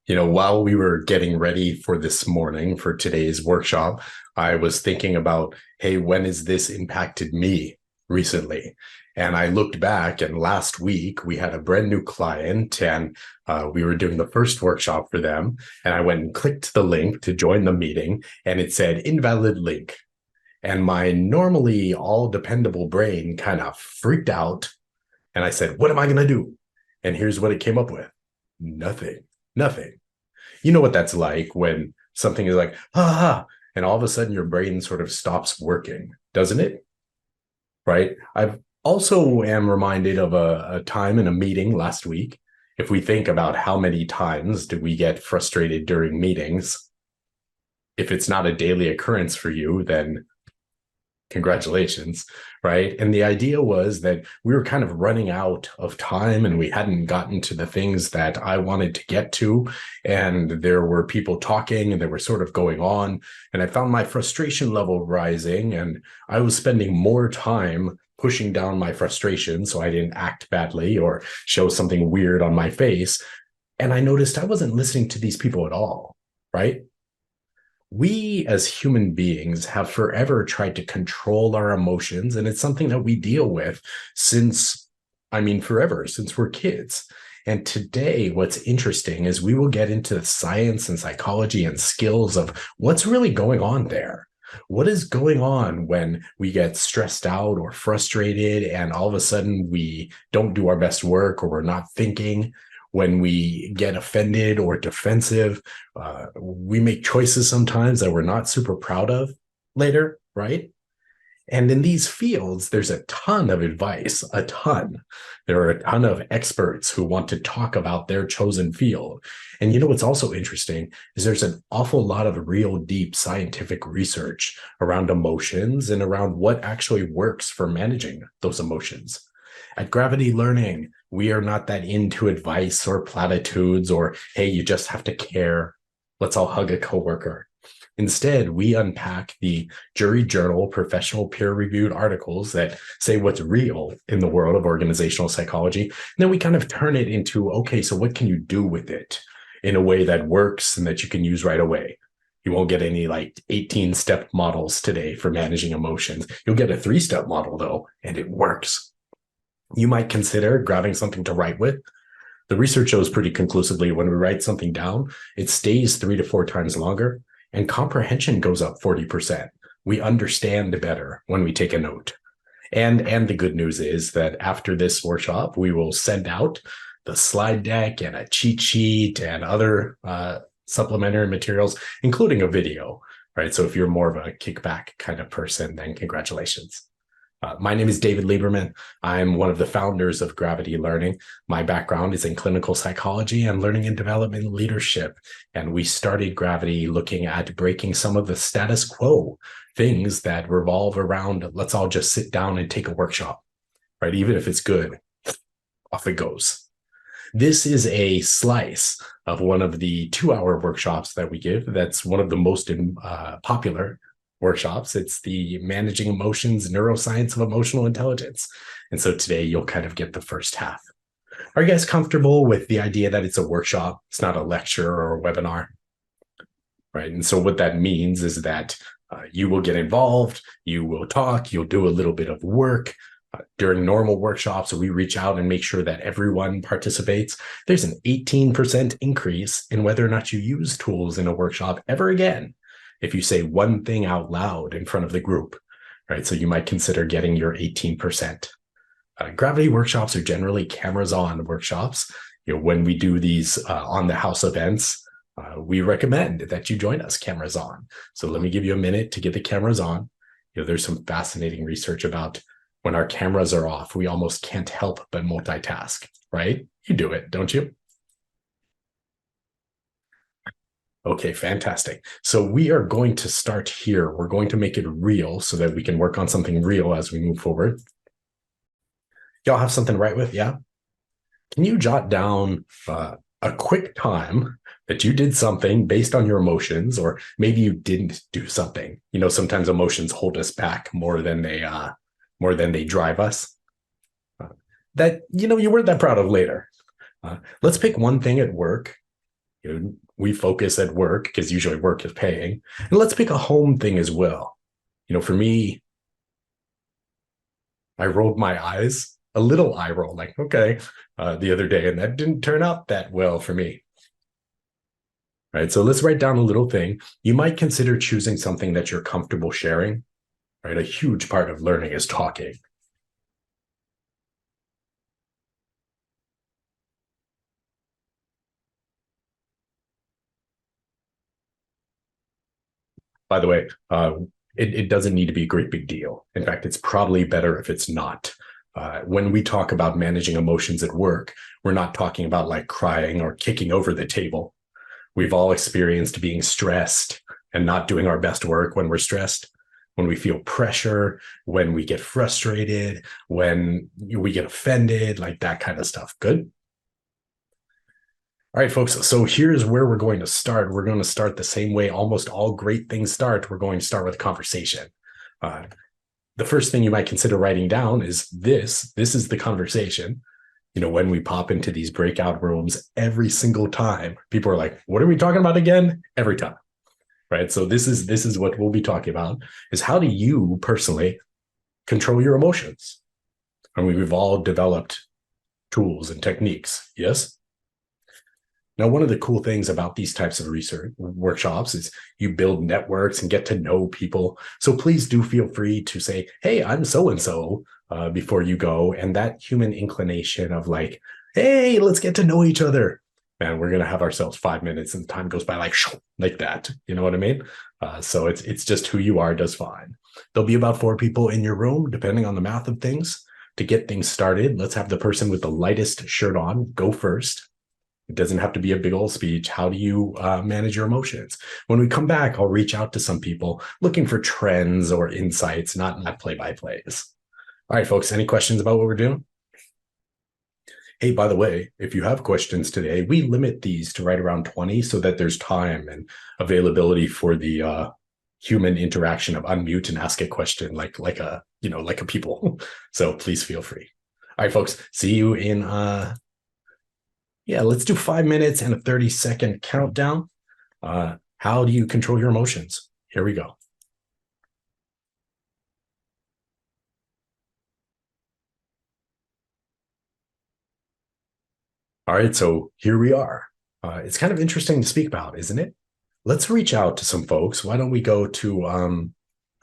While we were getting ready for this morning for today's workshop, I was thinking about, hey, when has this impacted me recently? And I looked back, and last week we had a brand new client, and we were doing the first workshop for them. And I went and clicked the link to join the meeting, and it said invalid link. And my normally all dependable brain kind of freaked out. And I said, what am I going to do? And here's what it came up with: nothing, nothing. You know what that's like when something is like, and all of a sudden your brain sort of stops working, doesn't it? Right? I've also am reminded of a time in a meeting last week. If we think about how many times do we get frustrated during meetings, if it's not a daily occurrence for you, then congratulations, right? And the idea was that we were kind of running out of time and we hadn't gotten to the things that I wanted to get to. And there were people talking and they were sort of going on. And I found my frustration level rising, and I was spending more time pushing down my frustration so I didn't act badly or show something weird on my face. And I noticed I wasn't listening to these people at all, right? We as human beings have forever tried to control our emotions, and it's something that we deal with since, forever, since we're kids. And today, what's interesting is we will get into the science and psychology and skills of what's really going on there. What is going on when we get stressed out or frustrated, and all of a sudden we don't do our best work, or we're not thinking? When we get offended or defensive, we make choices sometimes that we're not super proud of later, right? And in these fields, there's a ton of advice, a ton. There are a ton of experts who want to talk about their chosen field. And what's also interesting is there's an awful lot of real deep scientific research around emotions and around what actually works for managing those emotions. At Gravity Learning, we are not that into advice or platitudes or, hey, you just have to care. Let's all hug a coworker. Instead, we unpack the jury journal, professional peer-reviewed articles that say what's real in the world of organizational psychology. And then we kind of turn it into, okay, so what can you do with it in a way that works and that you can use right away? You won't get any 18-step models today for managing emotions. You'll get a 3-step model, though, and it works. You might consider grabbing something to write with. The research shows pretty conclusively when we write something down, it stays 3 to 4 times longer, and comprehension goes up 40%. We understand better when we take a note. And the good news is that after this workshop, we will send out the slide deck and a cheat sheet and other supplementary materials, including a video, right? So if you're more of a kickback kind of person, then congratulations. My name is David Lieberman. I'm one of the founders of Gravity Learning. My background is in clinical psychology and learning and development leadership. And we started Gravity looking at breaking some of the status quo things that revolve around, let's all just sit down and take a workshop, right? Even if it's good, off it goes. This is a slice of one of the 2-hour workshops that we give. That's one of the most popular workshops. It's the Managing Emotions, Neuroscience of Emotional Intelligence. And so today you'll kind of get the first half. Are you guys comfortable with the idea that it's a workshop? It's not a lecture or a webinar, right? And so what that means is that you will get involved, you will talk, you'll do a little bit of work. During normal workshops, we reach out and make sure that everyone participates. There's an 18% increase in whether or not you use tools in a workshop ever again if you say one thing out loud in front of the group, right? So you might consider getting your 18%. Gravity workshops are generally cameras on workshops. When we do these on the house events, we recommend that you join us cameras on. So let me give you a minute to get the cameras on. There's some fascinating research about when our cameras are off, we almost can't help but multitask, right? You do it, don't you? Okay, fantastic. So we are going to start here. We're going to make it real so that we can work on something real as we move forward. Y'all have something to write with? Yeah? Can you jot down a quick time that you did something based on your emotions, or maybe you didn't do something? Sometimes emotions hold us back more than they drive us. That you weren't that proud of later. Let's pick one thing at work. We focus at work because usually work is paying. And let's pick a home thing as well. For me, I rolled my eyes, a little eye roll, like, okay, the other day, and that didn't turn out that well for me. Right. So let's write down a little thing. You might consider choosing something that you're comfortable sharing. Right. A huge part of learning is talking. By the way, it doesn't need to be a great big deal. In fact, it's probably better if it's not. When we talk about managing emotions at work, we're not talking about like crying or kicking over the table. We've all experienced being stressed and not doing our best work when we're stressed, when we feel pressure, when we get frustrated, when we get offended, like that kind of stuff. Good? All right, folks. So here's where we're going to start. We're going to start the same way almost all great things start. We're going to start with conversation. The first thing you might consider writing down is this. This is the conversation. When we pop into these breakout rooms, every single time, people are like, what are we talking about again? Every time. Right. So this is what we'll be talking about, is how do you personally control your emotions? And we've all developed tools and techniques. Yes. Now, one of the cool things about these types of research workshops is you build networks and get to know people. So please do feel free to say, hey, I'm so-and-so before you go. And that human inclination of like, hey, let's get to know each other. And we're going to have ourselves 5 minutes and time goes by like that. You know what I mean? So it's just who you are does fine. There'll be about 4 people in your room, depending on the math of things. To get things started, let's have the person with the lightest shirt on go first. It doesn't have to be a big old speech. How do you manage your emotions? When we come back, I'll reach out to some people looking for trends or insights, not play-by-plays. All right, folks, any questions about what we're doing? Hey, by the way, if you have questions today, we limit these to right around 20 so that there's time and availability for the human interaction of unmute and ask a question like a people. So please feel free. All right, folks, see you in let's do 5 minutes and a 30-second countdown. How do you control your emotions? Here we go. All right, so here we are. It's kind of interesting to speak about, isn't it? Let's reach out to some folks. Why don't we go to,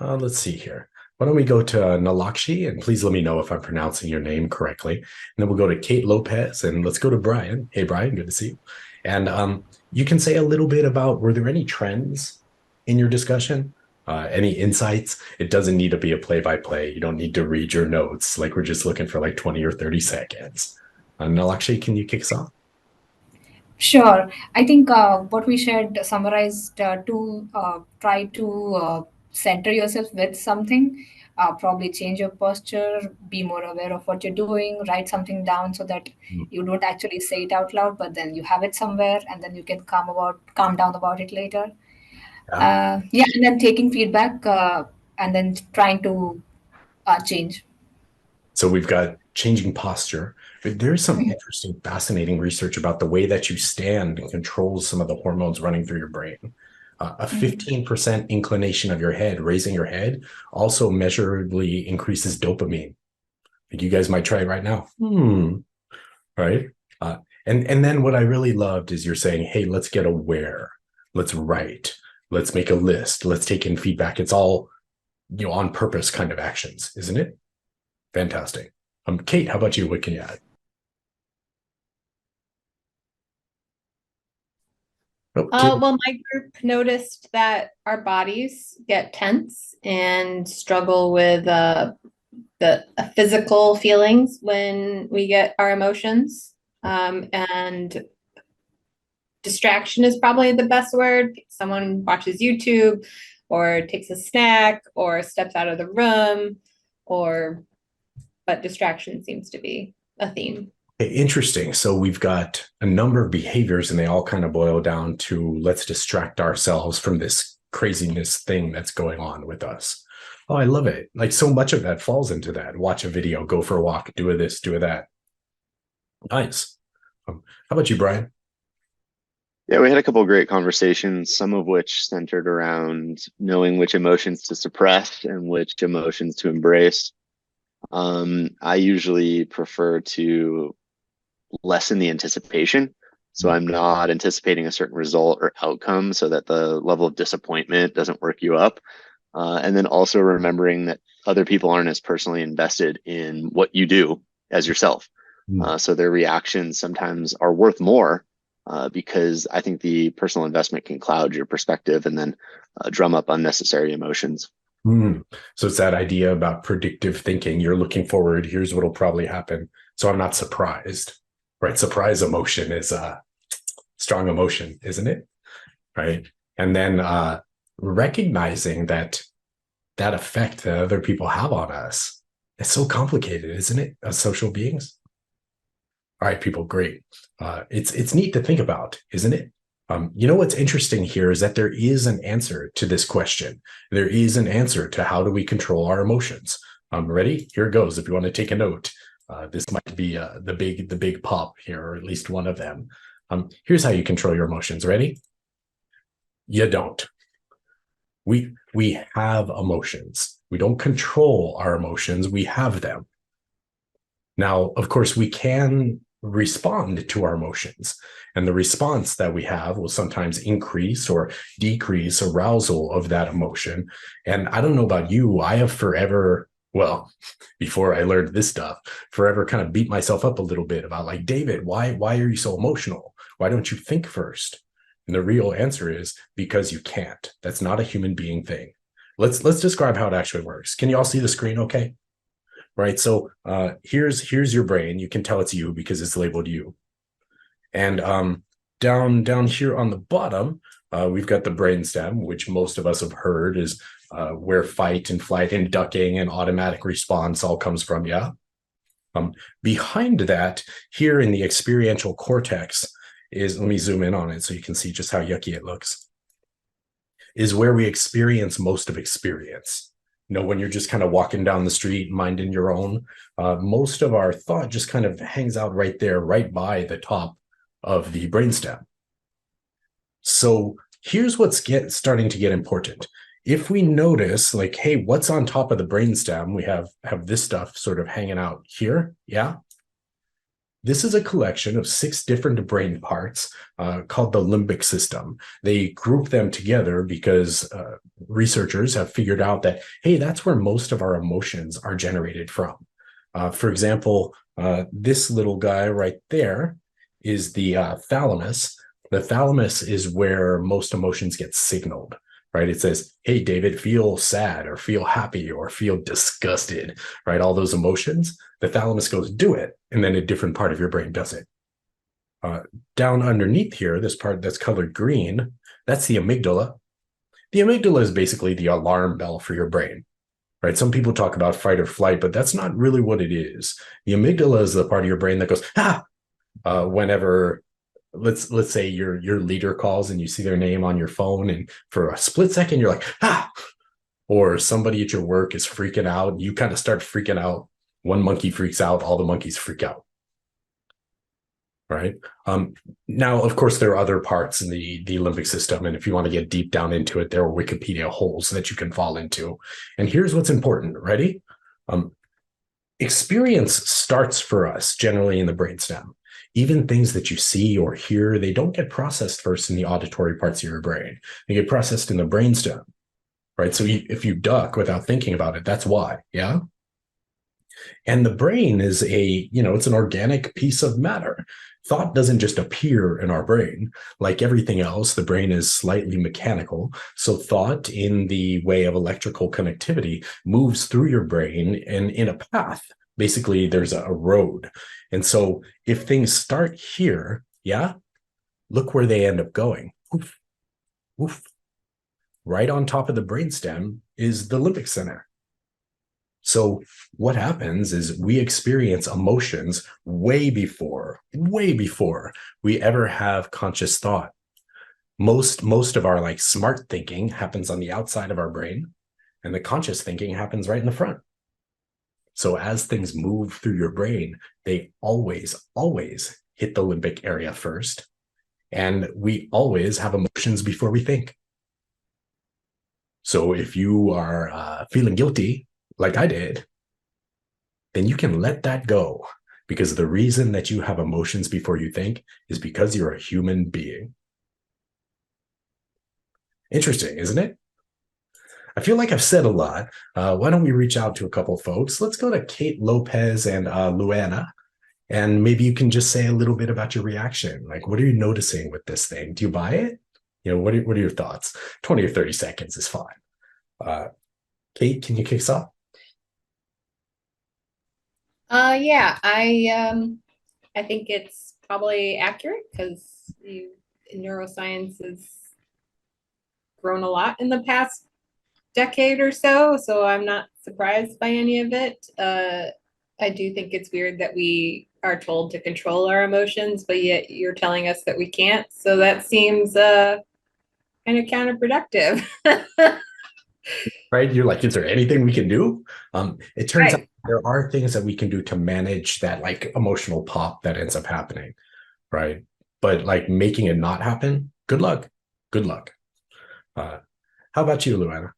let's see here. Why don't we go to Nalakshi, and please let me know if I'm pronouncing your name correctly. And then we'll go to Kate Lopez, and let's go to Brian. Hey, Brian, good to see you. And you can say a little bit about, were there any trends in your discussion? Any insights? It doesn't need to be a play-by-play. You don't need to read your notes. Like we're just looking for like 20 or 30 seconds. Nalakshi, can you kick us off? Sure. I think what we shared summarized to try to center yourself with something, probably change your posture, be more aware of what you're doing, write something down so that you don't actually say it out loud, but then you have it somewhere and then you can calm down about it later. Yeah. Yeah, and then taking feedback and then trying to change. So we've got changing posture, but there's some interesting, fascinating research about the way that you stand and controls some of the hormones running through your brain. A Mhm. 15% inclination of your head, raising your head, also measurably increases dopamine. Like you guys might try it right now. Right? And then what I really loved is you're saying, hey, let's get aware. Let's write. Let's make a list. Let's take in feedback. It's all, on purpose kind of actions, isn't it? Fantastic. Kate, how about you? What can you add? Oh, Kate. Well, my group noticed that our bodies get tense and struggle with the physical feelings when we get our emotions. And distraction is probably the best word. Someone watches YouTube or takes a snack or steps out of the room but distraction seems to be a theme. Interesting. So we've got a number of behaviors, and they all kind of boil down to let's distract ourselves from this craziness thing that's going on with us. Oh, I love it. Like so much of that falls into that. Watch a video, go for a walk, do a this, do a that. Nice. How about you, Brian? Yeah, we had a couple of great conversations, some of which centered around knowing which emotions to suppress and which emotions to embrace. I usually prefer to lessen the anticipation. So I'm not anticipating a certain result or outcome so that the level of disappointment doesn't work you up. And then also remembering that other people aren't as personally invested in what you do as yourself. So their reactions sometimes are worth more because I think the personal investment can cloud your perspective and then drum up unnecessary emotions. So it's that idea about predictive thinking. You're looking forward. Here's what'll probably happen. So I'm not surprised, right? Surprise emotion is a strong emotion, isn't it? Right. And then recognizing that effect that other people have on us, it's so complicated, isn't it? As social beings. All right, people, great. It's neat to think about, isn't it? You know what's interesting here is that there is an answer to this question. There is an answer to how do we control our emotions. Ready? Here it goes. If you want to take a note, this might be the big pop here, or at least one of them. Here's how you control your emotions. Ready? You don't. We have emotions. We don't control our emotions. We have them. Now, of course, we can respond to our emotions. And the response that we have will sometimes increase or decrease arousal of that emotion. And I don't know about you, I have forever, well, before I learned this stuff, forever kind of beat myself up a little bit about like, David, why are you so emotional? Why don't you think first? And the real answer is because you can't. That's not a human being thing. Let's describe how it actually works. Can you all see the screen okay? Right. So here's your brain. You can tell it's you because it's labeled you. And down here on the bottom, we've got the brainstem, which most of us have heard is where fight and flight and ducking and automatic response all comes from. Yeah. Behind that, here in the experiential cortex is, let me zoom in on it so you can see just how yucky it looks, is where we experience most of experience. You know, when you're just kind of walking down the street, minding your own, most of our thought just kind of hangs out right there, right by the top of the brainstem. So here's what's starting to get important. If we notice, like, hey, what's on top of the brainstem? We have this stuff sort of hanging out here. Yeah. This is a collection of 6 different brain parts called the limbic system. They group them together because researchers have figured out that, hey, that's where most of our emotions are generated from. For example, this little guy right there is the thalamus. The thalamus is where most emotions get signaled. Right? It says, hey, David, feel sad or feel happy or feel disgusted, right? All those emotions, the thalamus goes, do it. And then a different part of your brain does it. Down underneath here, this part that's colored green, that's the amygdala. The amygdala is basically the alarm bell for your brain, right? Some people talk about fight or flight, but that's not really what it is. The amygdala is the part of your brain that goes, whenever let's say your leader calls and you see their name on your phone, and for a split second you're like, or somebody at your work is freaking out, you kind of start freaking out. One monkey freaks out, all the monkeys freak out, right? Now, of course, there are other parts in the limbic system, and if you want to get deep down into it, there are Wikipedia holes that you can fall into. And here's what's important. Ready? Experience starts for us generally in the brainstem. Even things that you see or hear, they don't get processed first in the auditory parts of your brain. They get processed in the brainstem, right? So if you duck without thinking about it, that's why, yeah? And the brain is it's an organic piece of matter. Thought doesn't just appear in our brain. Like everything else, the brain is slightly mechanical. So thought, in the way of electrical connectivity, moves through your brain and in a path. Basically, there's a road. And so if things start here, yeah, look where they end up going. Oof, oof. Right on top of the brainstem is the limbic center. So what happens is we experience emotions way before we ever have conscious thought. Most of our like smart thinking happens on the outside of our brain, and the conscious thinking happens right in the front. So as things move through your brain, they always hit the limbic area first. And we always have emotions before we think. So if you are feeling guilty, like I did, then you can let that go, because the reason that you have emotions before you think is because you're a human being. Interesting, isn't it? I feel like I've said a lot. Why don't we reach out to a couple folks? Let's go to Kate Lopez and Luana, and maybe you can just say a little bit about your reaction. Like, what are you noticing with this thing? Do you buy it? What are your thoughts? 20 or 30 seconds is fine. Kate, can you kick us off? Yeah, I think it's probably accurate because neuroscience has grown a lot in the past decade or so, so I'm not surprised by any of it. I do think it's weird that we are told to control our emotions, but yet you're telling us that we can't. So that seems kind of counterproductive. Right? You're like, is there anything we can do? It turns out Right. there are things that we can do to manage that like emotional pop that ends up happening, right? But like making it not happen, good luck. Good luck. How about you, Luana?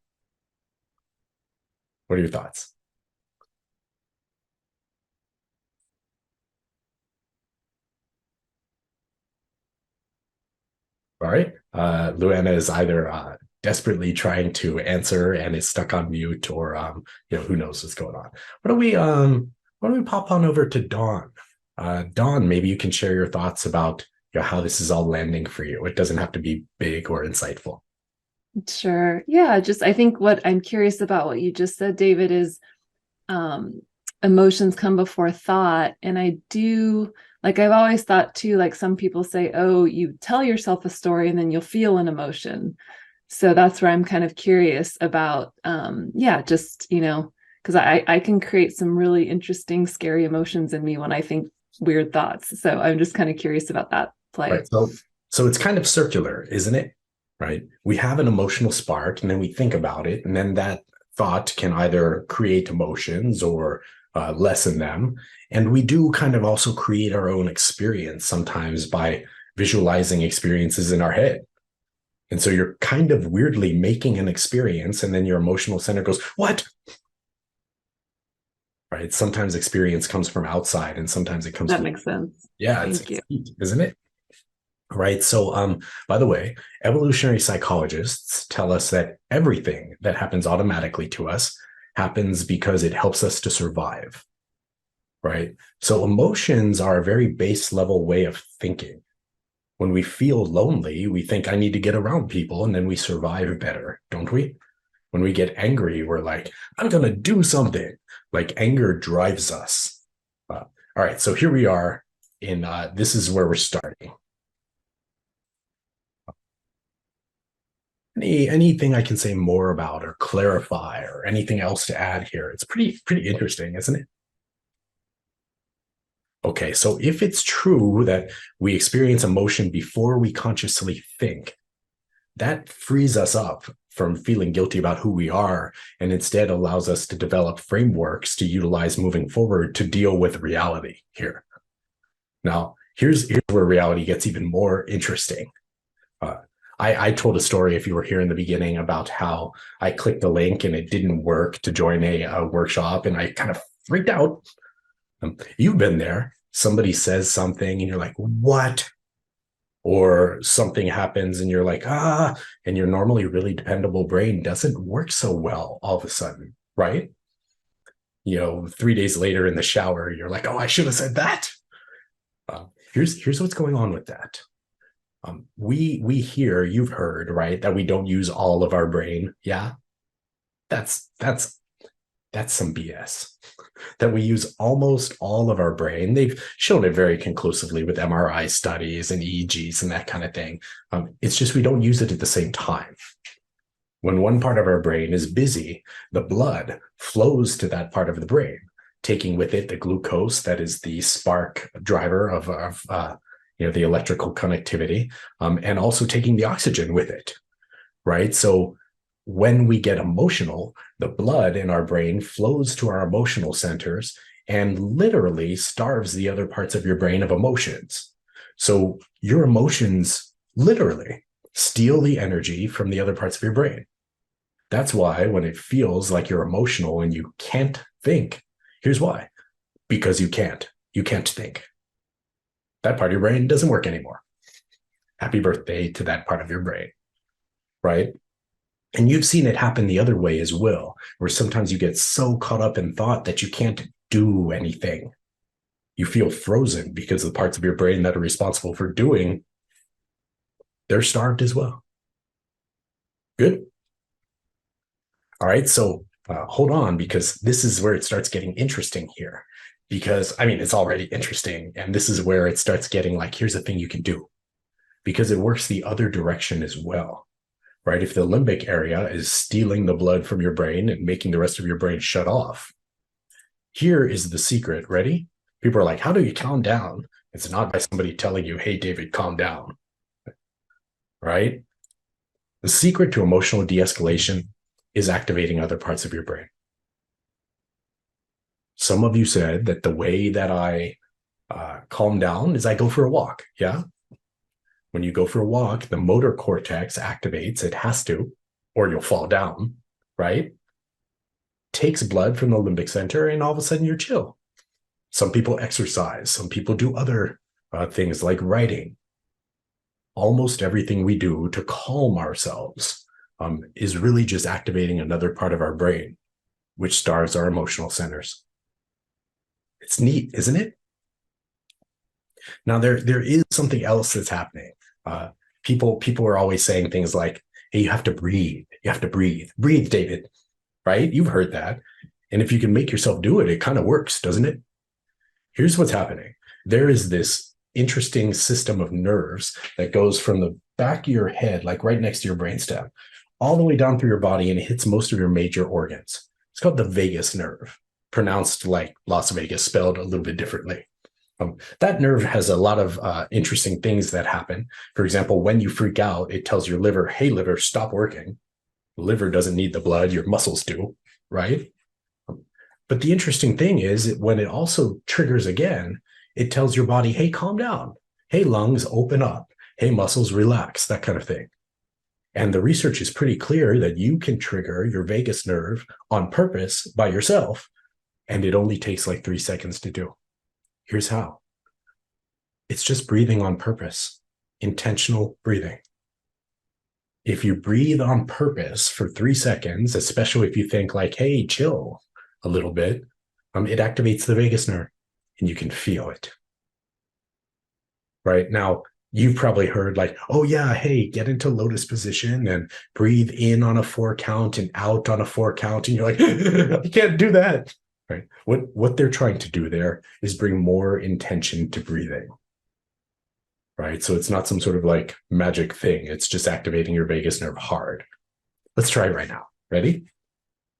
What are your thoughts? All right. Luana is either desperately trying to answer and is stuck on mute, or who knows what's going on. Why don't we pop on over to Dawn? Dawn, maybe you can share your thoughts about how this is all landing for you. It doesn't have to be big or insightful. Sure. Yeah, I think what I'm curious about what you just said, David, is emotions come before thought. And I do, like, I've always thought too, like some people say, oh, you tell yourself a story and then you'll feel an emotion. So that's where I'm kind of curious about, because I can create some really interesting, scary emotions in me when I think weird thoughts. So I'm just kind of curious about that play. Right. So it's kind of circular, isn't it? Right. We have an emotional spark and then we think about it. And then that thought can either create emotions or lessen them. And we do kind of also create our own experience sometimes by visualizing experiences in our head. And so you're kind of weirdly making an experience, and then your emotional center goes, what? Right. Sometimes experience comes from outside and sometimes it comes that from. Makes sense. Yeah. It's neat, isn't it? Right. So, by the way, evolutionary psychologists tell us that everything that happens automatically to us happens because it helps us to survive. Right. So emotions are a very base level way of thinking. When we feel lonely, we think I need to get around people, and then we survive better, don't we? When we get angry, we're like, I'm going to do something. Like anger drives us. All right. So here we are this is where we're starting. Anything I can say more about or clarify or anything else to add here? It's pretty interesting, isn't it? Okay, so if it's true that we experience emotion before we consciously think, that frees us up from feeling guilty about who we are, and instead allows us to develop frameworks to utilize moving forward to deal with reality here. Now, here's where reality gets even more interesting. I told a story, if you were here in the beginning, about how I clicked a link and it didn't work to join a workshop, and I kind of freaked out. You've been there. Somebody says something and you're like, what? Or something happens and you're like, and your normally really dependable brain doesn't work so well all of a sudden, right? 3 days later in the shower, you're like, oh, I should have said that. Here's what's going on with that. We hear, you've heard, right, that we don't use all of our brain. Yeah, that's some BS. That we use almost all of our brain. They've shown it very conclusively with MRI studies and EEGs and that kind of thing. It's just we don't use it at the same time. When one part of our brain is busy, the blood flows to that part of the brain, taking with it the glucose that is the spark driver of the electrical connectivity, and also taking the oxygen with it, right? So when we get emotional, the blood in our brain flows to our emotional centers and literally starves the other parts of your brain of emotions. So your emotions literally steal the energy from the other parts of your brain. That's why when it feels like you're emotional and you can't think, here's why. Because you can't think. That part of your brain doesn't work anymore. Happy birthday to that part of your brain, right? And you've seen it happen the other way as well, where sometimes you get so caught up in thought that you can't do anything. You feel frozen because the parts of your brain that are responsible for doing, they're starved as well. Good. All right, so hold on, because this is where it starts getting interesting here. Because, I mean, it's already interesting, and this is where it starts getting like, here's the thing you can do. Because it works the other direction as well, right? If the limbic area is stealing the blood from your brain and making the rest of your brain shut off, here is the secret. Ready? People are like, how do you calm down? It's not by somebody telling you, hey, David, calm down, right? The secret to emotional de-escalation is activating other parts of your brain. Some of you said that the way that I calm down is I go for a walk. Yeah. When you go for a walk, the motor cortex activates. It has to, or you'll fall down, right? Takes blood from the limbic center, and all of a sudden you're chill. Some people exercise. Some people do other things like writing. Almost everything we do to calm ourselves is really just activating another part of our brain, which stars our emotional centers. It's neat, isn't it? Now, there is something else that's happening. People are always saying things like, hey, you have to breathe. You have to breathe. Breathe, David, right? You've heard that. And if you can make yourself do it, it kind of works, doesn't it? Here's what's happening. There is this interesting system of nerves that goes from the back of your head, like right next to your brainstem, all the way down through your body, and it hits most of your major organs. It's called the vagus nerve, pronounced like Las Vegas, spelled a little bit differently. That nerve has a lot of interesting things that happen. For example, when you freak out, it tells your liver, hey, liver, stop working. The liver doesn't need the blood, your muscles do, right? But the interesting thing is when it also triggers again, it tells your body, hey, calm down. Hey, lungs, open up. Hey, muscles, relax, that kind of thing. And the research is pretty clear that you can trigger your vagus nerve on purpose by yourself, and it only takes like 3 seconds to do. Here's how. It's just breathing on purpose, intentional breathing. If you breathe on purpose for 3 seconds, especially if you think like, hey, chill a little bit, it activates the vagus nerve and you can feel it. Right now, you've probably heard like, oh yeah, hey, get into lotus position and breathe in on a 4 count and out on a 4 count. And you're like, I can't do that. Right? What they're trying to do there is bring more intention to breathing. Right? So it's not some sort of like magic thing. It's just activating your vagus nerve hard. Let's try it right now. Ready?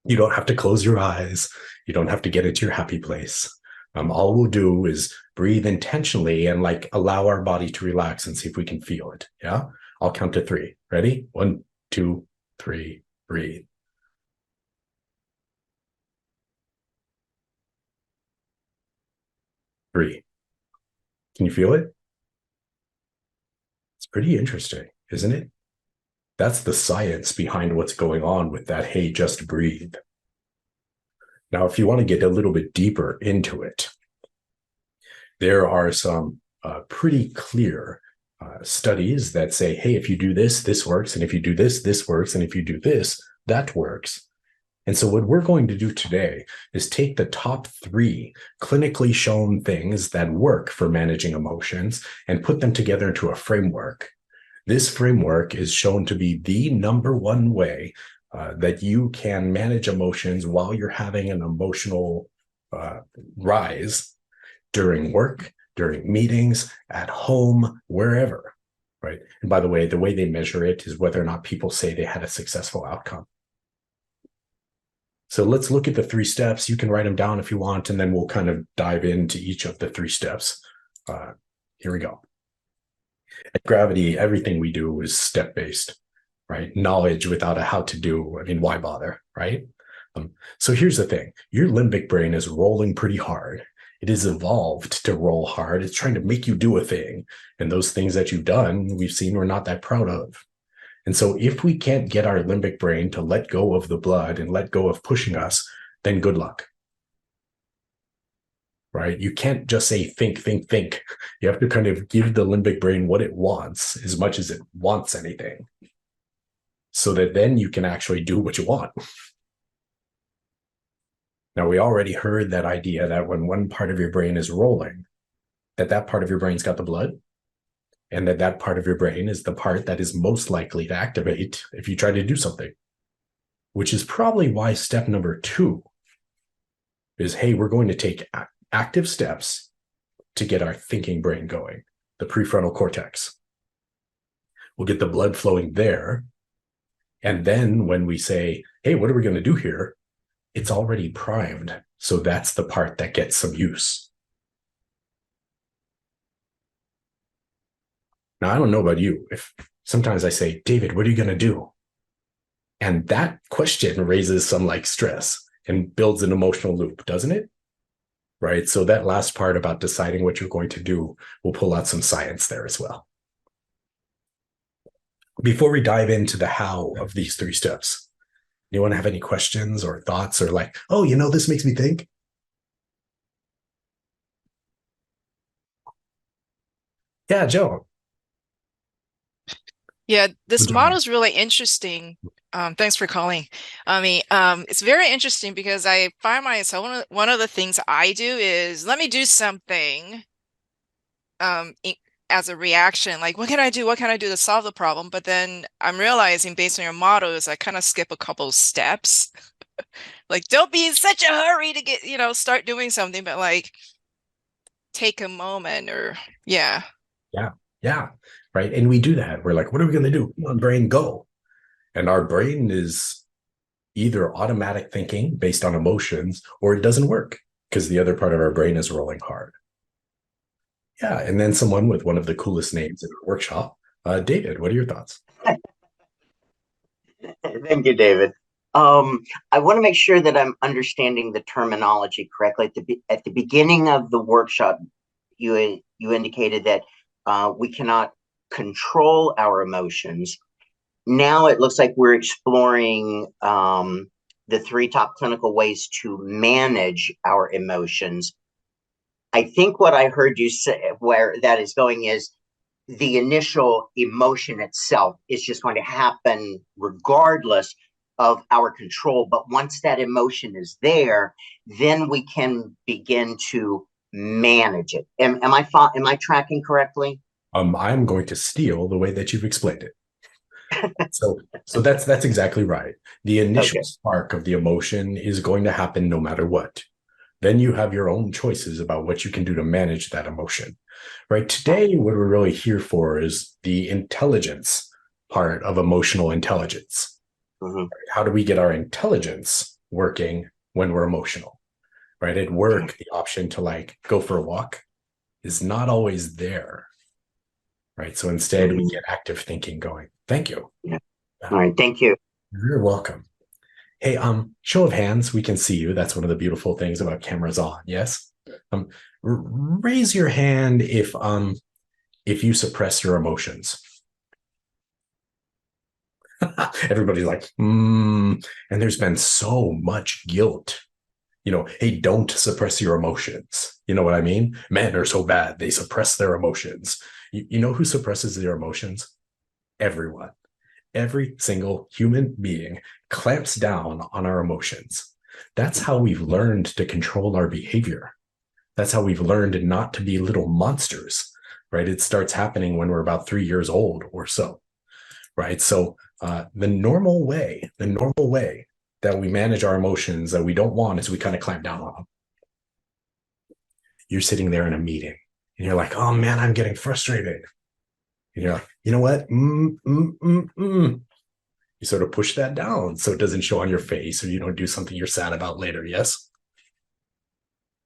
You don't have to close your eyes. You don't have to get into your happy place. All we'll do is breathe intentionally and like allow our body to relax and see if we can feel it. Yeah? I'll count to 3. Ready? 1, 2, 3, breathe. 3. Can you feel it? It's pretty interesting, isn't it? That's the science behind what's going on with that, hey, just breathe. Now, if you want to get a little bit deeper into it, there are some pretty clear studies that say, hey, if you do this, this works. And if you do this, this works. And if you do this, that works. And so what we're going to do today is take the top 3 clinically shown things that work for managing emotions and put them together into a framework. This framework is shown to be the #1 way that you can manage emotions while you're having an emotional rise during work, during meetings, at home, wherever, right? And by the way they measure it is whether or not people say they had a successful outcome. So let's look at the 3 steps. You can write them down if you want, and then we'll kind of dive into each of the 3 steps. Here we go. At Gravity, everything we do is step-based, right? Knowledge without a how to do. I mean, why bother, right? So here's the thing. Your limbic brain is rolling pretty hard. It is evolved to roll hard. It's trying to make you do a thing. And those things that you've done, we've seen we're not that proud of. And so if we can't get our limbic brain to let go of the blood and let go of pushing us, then good luck. Right? You can't just say, think, think, think. You have to kind of give the limbic brain what it wants as much as it wants anything, so that then you can actually do what you want. Now, we already heard that idea that when one part of your brain is rolling, that part of your brain's got the blood, and that part of your brain is the part that is most likely to activate if you try to do something, which is probably why step number 2 is, hey, we're going to take active steps to get our thinking brain going, the prefrontal cortex. We'll get the blood flowing there. And then when we say, hey, what are we going to do here? It's already primed. So that's the part that gets some use. Now, I don't know about you. If sometimes I say, David, what are you going to do? And that question raises some like stress and builds an emotional loop, doesn't it? Right? So that last part about deciding what you're going to do will pull out some science there as well. Before we dive into the how of these 3 steps, anyone have any questions or thoughts, or like, oh, this makes me think? Yeah, Joe. Yeah, this Would you- model is really interesting. Thanks for calling. It's very interesting because I find myself, one of the things I do is, let me do something as a reaction, like, what can I do? What can I do to solve the problem? But then I'm realizing, based on your model, is I kind of skip a couple of steps. Like, don't be in such a hurry to get, start doing something, but like, take a moment, or yeah. Yeah. Right. And we do that. We're like, what are we going to do? Come on, brain, go. And our brain is either automatic thinking based on emotions, or it doesn't work because the other part of our brain is rolling hard. Yeah. And then someone with one of the coolest names in our workshop, David, what are your thoughts? Thank you, David. I want to make sure that I'm understanding the terminology correctly. At the beginning of the workshop, you indicated that we cannot control our emotions. Now it looks like we're exploring the 3 top clinical ways to manage our emotions. I think what I heard you say, where that is going, is the initial emotion itself is just going to happen regardless of our control. But once that emotion is there, then we can begin to manage it. Am I tracking correctly? I'm going to steal the way that you've explained it. So that's exactly right. The initial spark of the emotion is going to happen no matter what. Then you have your own choices about what you can do to manage that emotion. Right? Today, what we're really here for is the intelligence part of emotional intelligence. Mm-hmm. How do we get our intelligence working when we're emotional? Right? At work, the option to like go for a walk is not always there. Right? So instead, we get active thinking going. Thank you. Yeah. All right. Thank you. You're welcome. Hey, show of hands, we can see you. That's one of the beautiful things about cameras on. Yes. Raise your hand if you suppress your emotions. Everybody's like, and there's been so much guilt. Hey, don't suppress your emotions. You know what I mean? Men are so bad. They suppress their emotions. You know who suppresses their emotions? Everyone. Every single human being clamps down on our emotions. That's how we've learned to control our behavior. That's how we've learned not to be little monsters, right? It starts happening when we're about 3 years old or so, right? So the normal way that we manage our emotions that we don't want is we kind of clamp down on them. You're sitting there in a meeting and you're like, oh man, I'm getting frustrated. And you're like, you know what? You sort of push that down so it doesn't show on your face, or you don't do something you're sad about later. Yes?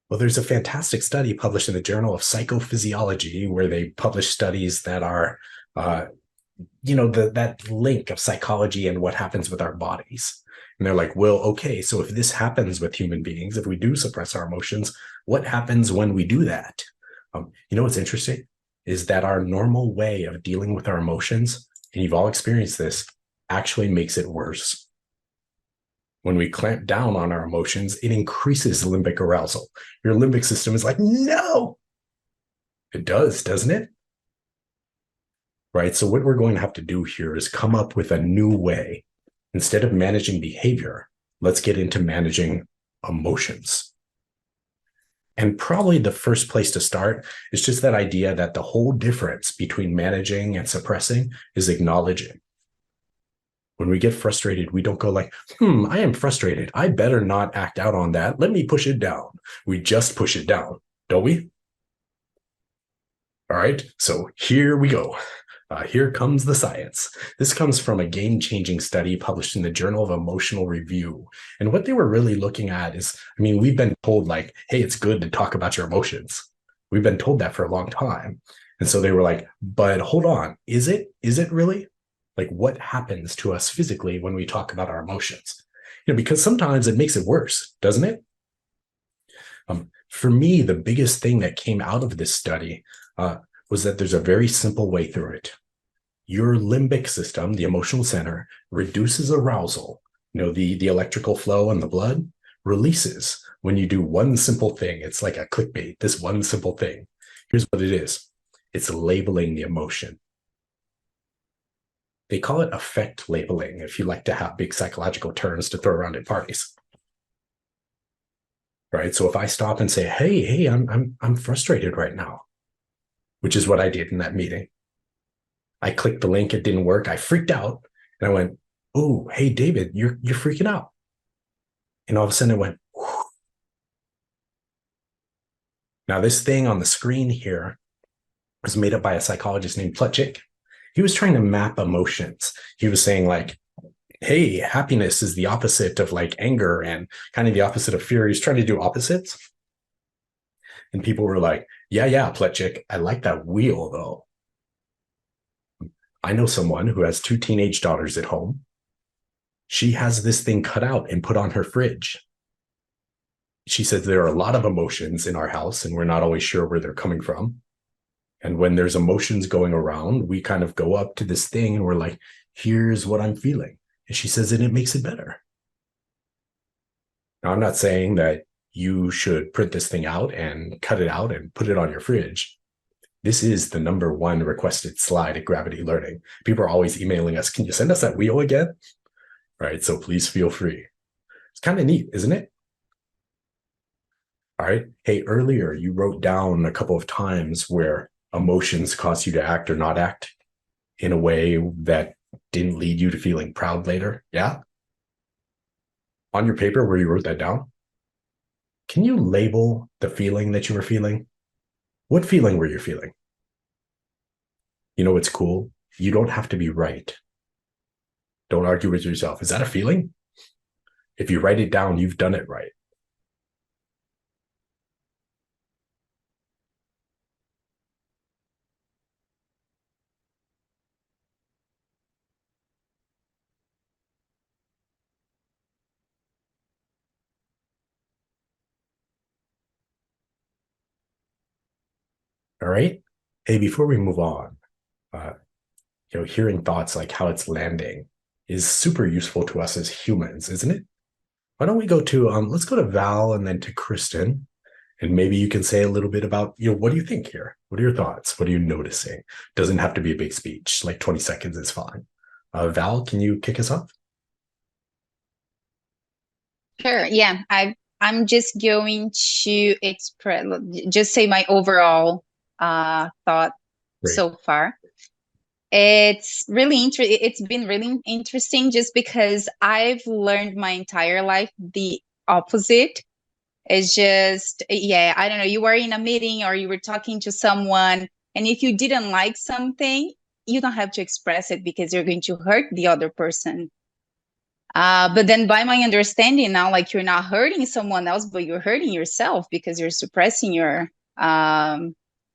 Well, there's a fantastic study published in the Journal of Psychophysiology where they publish studies that are, that link of psychology and what happens with our bodies. And they're like, well, okay, so if this happens with human beings, if we do suppress our emotions, what happens when we do that? You know what's interesting is that our normal way of dealing with our emotions, and you've all experienced this, actually makes it worse. When we clamp down on our emotions, it increases limbic arousal. Your limbic system is like, no. It does, doesn't it? Right? So what we're going to have to do here is come up with a new way. Instead of managing behavior, let's get into managing emotions. And probably the first place to start is just that idea that the whole difference between managing and suppressing is acknowledging. When we get frustrated, we don't go like, I am frustrated. I better not act out on that. Let me push it down. We just push it down, don't we? All right, so here we go. Here comes the science. This comes from a game-changing study published in the Journal of Emotional Review. And what they were really looking at is, we've been told like, hey, it's good to talk about your emotions. We've been told that for a long time. And so they were like, but hold on, is it really? Like, what happens to us physically when we talk about our emotions? Because sometimes it makes it worse, doesn't it? For me, the biggest thing that came out of this study was that there's a very simple way through it. Your limbic system, the emotional center, reduces arousal. The electrical flow in the blood releases when you do one simple thing. It's like a clickbait, this one simple thing. Here's what it is. It's labeling the emotion. They call it affect labeling, if you like to have big psychological terms to throw around at parties. Right? So if I stop and say, hey, I'm frustrated right now, which is what I did in that meeting. I clicked the link, it didn't work. I freaked out and I went, oh, hey, David, you're freaking out. And all of a sudden it went, whew. Now this thing on the screen here was made up by a psychologist named Plutchik. He was trying to map emotions. He was saying like, hey, happiness is the opposite of like anger and kind of the opposite of fear. He's trying to do opposites. And people were like, yeah, Plutchik, I like that wheel though. I know someone who has 2 teenage daughters at home. She has this thing cut out and put on her fridge. She says there are a lot of emotions in our house and we're not always sure where they're coming from. And when there's emotions going around, we kind of go up to this thing and we're like, here's what I'm feeling. And she says, and it makes it better. Now, I'm not saying that you should print this thing out and cut it out and put it on your fridge. This is the #1 requested slide at Gravity Learning. People are always emailing us, can you send us that wheel again? Right, so please feel free. It's kind of neat, isn't it? All right. Hey, earlier you wrote down a couple of times where emotions cause you to act or not act in a way that didn't lead you to feeling proud later. Yeah. On your paper where you wrote that down, can you label the feeling that you were feeling? What feeling were you feeling? You know what's cool? You don't have to be right. Don't argue with yourself. Is that a feeling? If you write it down, you've done it right. All right. Hey, before we move on, hearing thoughts like how it's landing is super useful to us as humans, isn't it? Why don't we go to, let's go to Val and then to Kristen. And maybe you can say a little bit about, what do you think here? What are your thoughts? What are you noticing? Doesn't have to be a big speech, like 20 seconds is fine. Val, can you kick us off? Sure. Yeah, I'm just going to express, just say my overall thought Great. so far. It's really it's been really interesting just because I've learned my entire life the opposite. It's just, yeah, I don't know, you were in a meeting or you were talking to someone, and if you didn't like something, you don't have to express it because you're going to hurt the other person. But then by my understanding now, like, you're not hurting someone else, but you're hurting yourself because you're suppressing your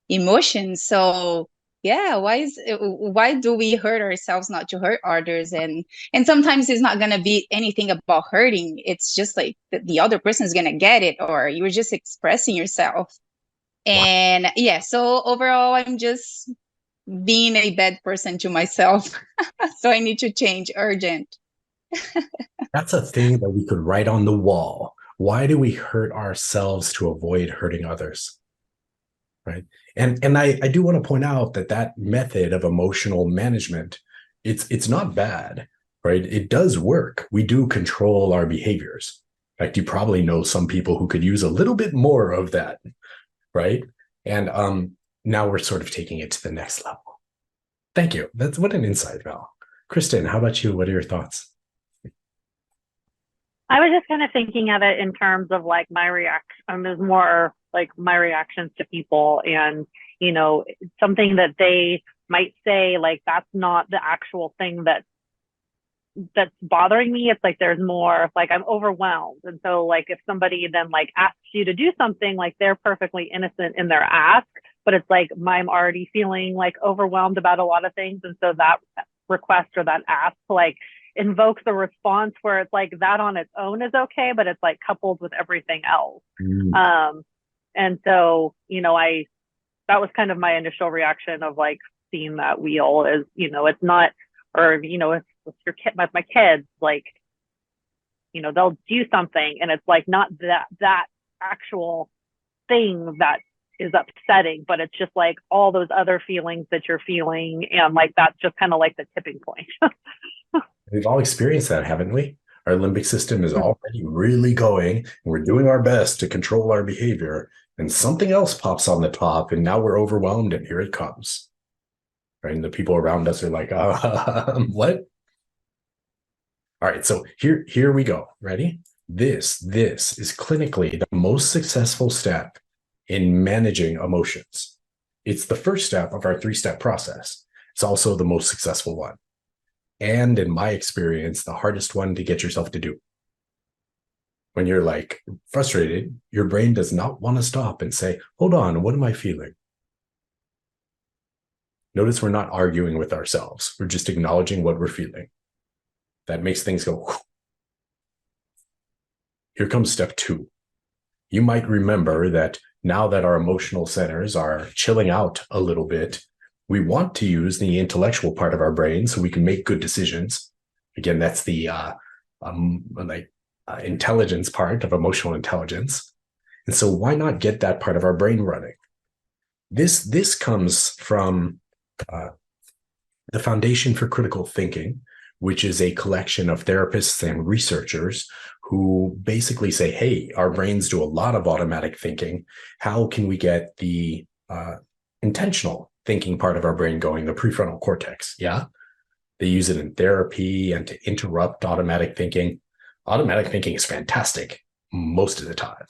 emotions. So yeah, why do we hurt ourselves not to hurt others? And sometimes it's not gonna be anything about hurting. It's just like the other person is gonna get it, or you're just expressing yourself. And yeah, so overall, I'm just being a bad person to myself. So I need to change urgent. That's a thing that we could write on the wall. Why do we hurt ourselves to avoid hurting others? Right. And I do want to point out that method of emotional management, it's not bad, right? It does work. We do control our behaviors. In fact, you probably know some people who could use a little bit more of that, right? And now we're sort of taking it to the next level. Thank you. That's what an insight, Val. Kristen, how about you? What are your thoughts? I was just kind of thinking of it in terms of like my reaction is more like my reactions to people, and you know, something that they might say, like that's not the actual thing that's bothering me. It's like there's more, like I'm overwhelmed. And so like if somebody then like asks you to do something, like they're perfectly innocent in their ask, but it's like I'm already feeling like overwhelmed about a lot of things. And so that request or that ask like invokes a response where it's like that on its own is okay, but it's like coupled with everything else. And so, you know, that was kind of my initial reaction of like seeing that wheel is, you know, it's not, or, you know, it's your kid, my kids, like, you know, they'll do something and it's like not that actual thing that is upsetting, but it's just like all those other feelings that you're feeling. And like, that's just kind of like the tipping point. We've all experienced that, haven't we? Our limbic system is already really going, and we're doing our best to control our behavior, and something else pops on the top, and now we're overwhelmed, and here it comes. Right? And the people around us are like, what? All right, so here we go. Ready? This is clinically the most successful step in managing emotions. It's the first step of our 3-step process. It's also the most successful one. And in my experience, the hardest one to get yourself to do. When you're like frustrated, your brain does not want to stop and say, hold on, what am I feeling? Notice we're not arguing with ourselves. We're just acknowledging what we're feeling. That makes things go, whew. Here comes step 2. You might remember that now that our emotional centers are chilling out a little bit, we want to use the intellectual part of our brain so we can make good decisions. Again, that's the intelligence part of emotional intelligence. And so why not get that part of our brain running? This comes from the Foundation for Critical Thinking, which is a collection of therapists and researchers who basically say, hey, our brains do a lot of automatic thinking. How can we get the intentional thinking part of our brain going, the prefrontal cortex? Yeah. They use it in therapy and to interrupt automatic thinking. Automatic thinking is fantastic most of the time.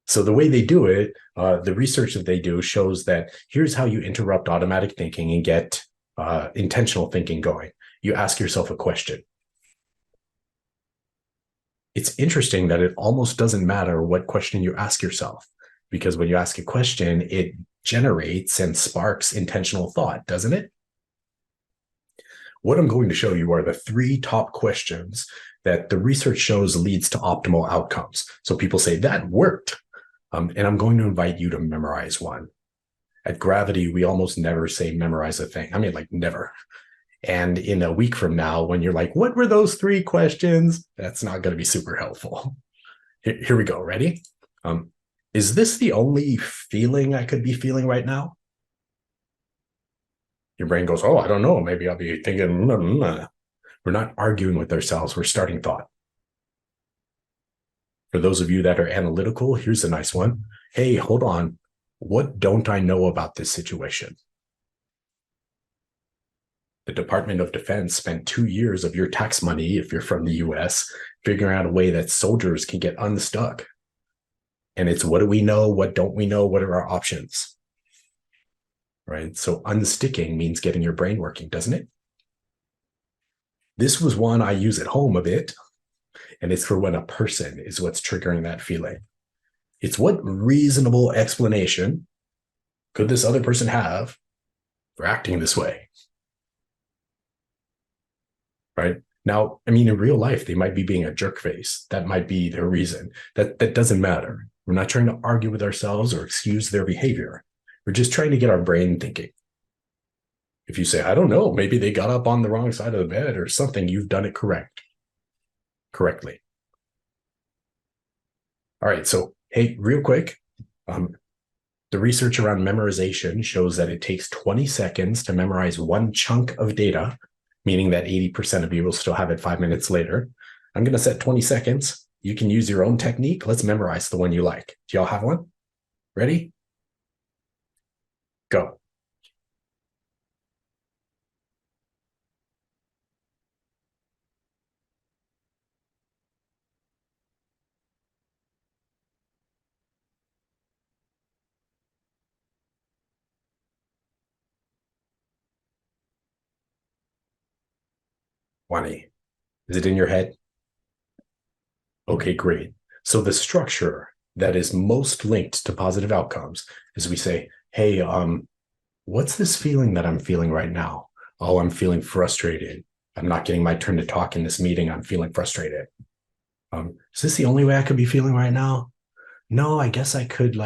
So the way they do it, the research that they do shows that here's how you interrupt automatic thinking and get intentional thinking going. You ask yourself a question. It's interesting that it almost doesn't matter what question you ask yourself, because when you ask a question, it generates and sparks intentional thought, doesn't it? What I'm going to show you are the 3 top questions that the research shows leads to optimal outcomes. So people say that worked. And I'm going to invite you to memorize one. At Gravity, we almost never say memorize a thing. I mean, like never. And in a week from now, when you're like, what were those 3 questions? That's not going to be super helpful. Here we go. Ready? Is this the only feeling I could be feeling right now? Your brain goes, oh, I don't know. Maybe I'll be thinking, We're not arguing with ourselves. We're starting thought. For those of you that are analytical, here's a nice one. Hey, hold on. What don't I know about this situation? The Department of Defense spent 2 years of your tax money, if you're from the US, figuring out a way that soldiers can get unstuck. And it's what do we know? What don't we know? What are our options? Right? So unsticking means getting your brain working, doesn't it? This was one I use at home a bit. And it's for when a person is what's triggering that feeling. It's what reasonable explanation could this other person have for acting this way. Right? Now, I mean, in real life, they might be being a jerk face. That might be their reason. That doesn't matter. We're not trying to argue with ourselves or excuse their behavior. We're just trying to get our brain thinking. If you say, I don't know, maybe they got up on the wrong side of the bed or something, you've done it correctly. All right, so hey, real quick, the research around memorization shows that it takes 20 seconds to memorize one chunk of data, meaning that 80% of you will still have it 5 minutes later. I'm going to set 20 seconds. You can use your own technique. Let's memorize the one you like. Do y'all have one? Ready? Go. Wani, is it in your head? Okay, great. So the structure that is most linked to positive outcomes is we say, hey, what's this feeling that I'm feeling right now? Oh, I'm feeling frustrated. I'm not getting my turn to talk in this meeting. I'm feeling frustrated. Is this the only way I could be feeling right now? No, I guess I could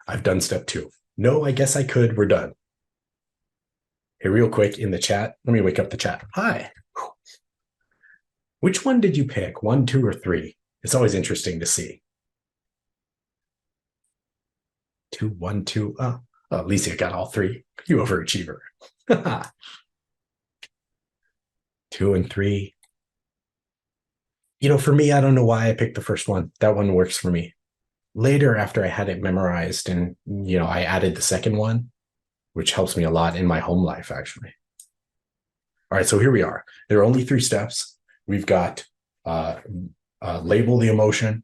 I've done step 2. No, I guess I could. We're done. Hey, real quick in the chat, let me wake up the chat. Hi. Which one did you pick? 1, 2, or 3? It's always interesting to see. 2, 1, 2. Oh, Alicia got all 3. You overachiever. 2 and 3. For me, I don't know why I picked the first one. That one works for me. Later, after I had it memorized and, I added the second one, which helps me a lot in my home life, actually. All right, so here we are. There are only 3 steps. We've got label the emotion,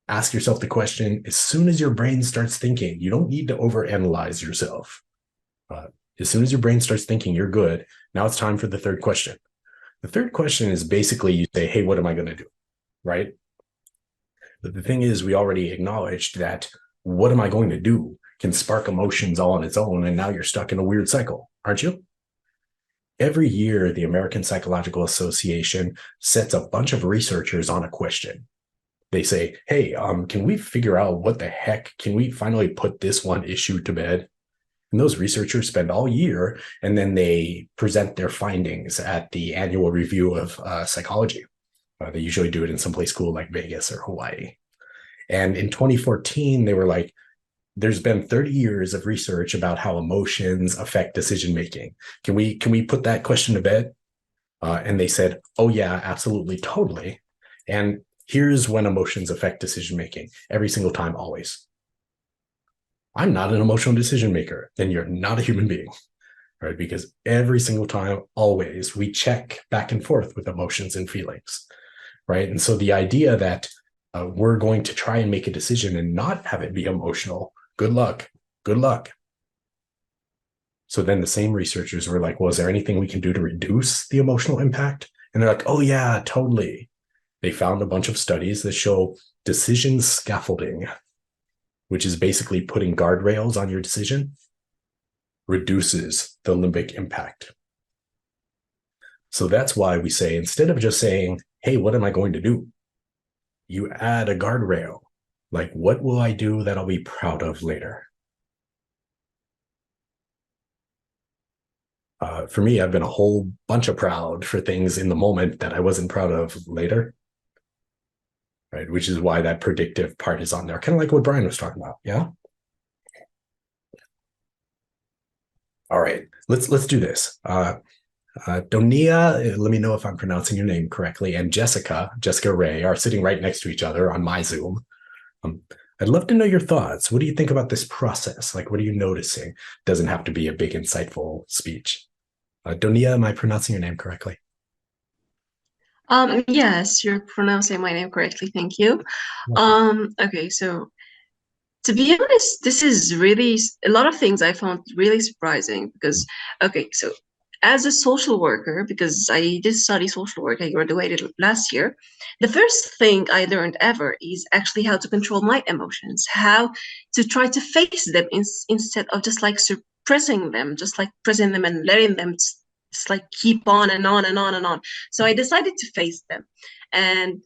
ask yourself the question. As soon as your brain starts thinking, you don't need to overanalyze yourself. As soon as your brain starts thinking, you're good. Now it's time for the third question. The third question is basically you say, hey, what am I going to do? Right? But the thing is, we already acknowledged that what am I going to do can spark emotions all on its own. And now you're stuck in a weird cycle, aren't you? Every year, the American Psychological Association sets a bunch of researchers on a question. They say, hey, can we figure out what the heck, can we finally put this one issue to bed? And those researchers spend all year, and then they present their findings at the annual review of psychology. They usually do it in some place cool like Vegas or Hawaii. And in 2014, they were like, there's been 30 years of research about how emotions affect decision-making. Can we put that question to bed? And they said, oh yeah, absolutely, totally. And here's when emotions affect decision-making. Every single time, always. I'm not an emotional decision maker, then you're not a human being, right? Because every single time, always, we check back and forth with emotions and feelings, right? And so the idea that we're going to try and make a decision and not have it be emotional, good luck. So then the same researchers were like, well, is there anything we can do to reduce the emotional impact? And they're like, oh yeah, totally. They found a bunch of studies that show decision scaffolding, which is basically putting guardrails on your decision, reduces the limbic impact. So that's why we say, instead of just saying, hey, what am I going to do? You add a guardrail. Like, what will I do that I'll be proud of later? For me, I've been a whole bunch of proud for things in the moment that I wasn't proud of later. Right, which is why that predictive part is on there, kind of like what Brian was talking about. Yeah. All right, let's do this. Donia, let me know if I'm pronouncing your name correctly, and Jessica Ray are sitting right next to each other on my Zoom. I'd love to know your thoughts. What do you think about this process? Like, what are you noticing? Doesn't have to be a big, insightful speech. Donia, am I pronouncing your name correctly? Yes, you're pronouncing my name correctly. Thank you. Okay, so to be honest, this is really a lot of things I found really surprising because, okay, so as a social worker, because I did study social work, I graduated last year, the first thing I learned ever is actually how to control my emotions, how to try to face them instead of just like suppressing them, just like pressing them and letting them just like keep on and on and on and on. So I decided to face them. And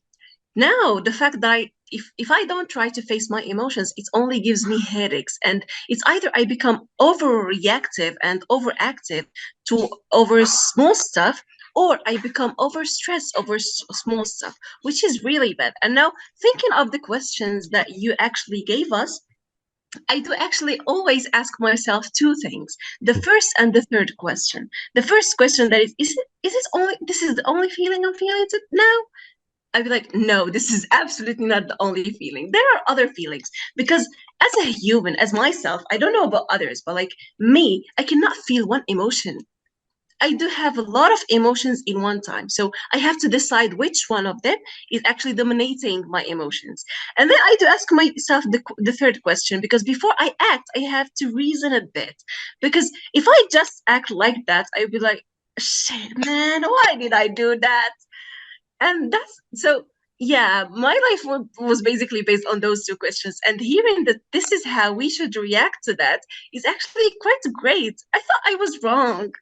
now the fact that if I don't try to face my emotions, it only gives me headaches. And it's either I become overreactive and overactive to over small stuff, or I become overstressed over small stuff, which is really bad. And now thinking of the questions that you actually gave us, I do actually always ask myself two things. The first and the third question. The first question, that this is the only feeling I'm feeling now? I'd be like, no, this is absolutely not the only feeling. There are other feelings, because as a human, as myself, I don't know about others, but like me, I cannot feel one emotion. I do have a lot of emotions in one time. So I have to decide which one of them is actually dominating my emotions. And then I do ask myself the third question, because before I act, I have to reason a bit. Because if I just act like that, I'd be like, shit, man, why did I do that? And that's so, yeah, my life was basically based on those two questions. And hearing that this is how we should react to that is actually quite great. I thought I was wrong.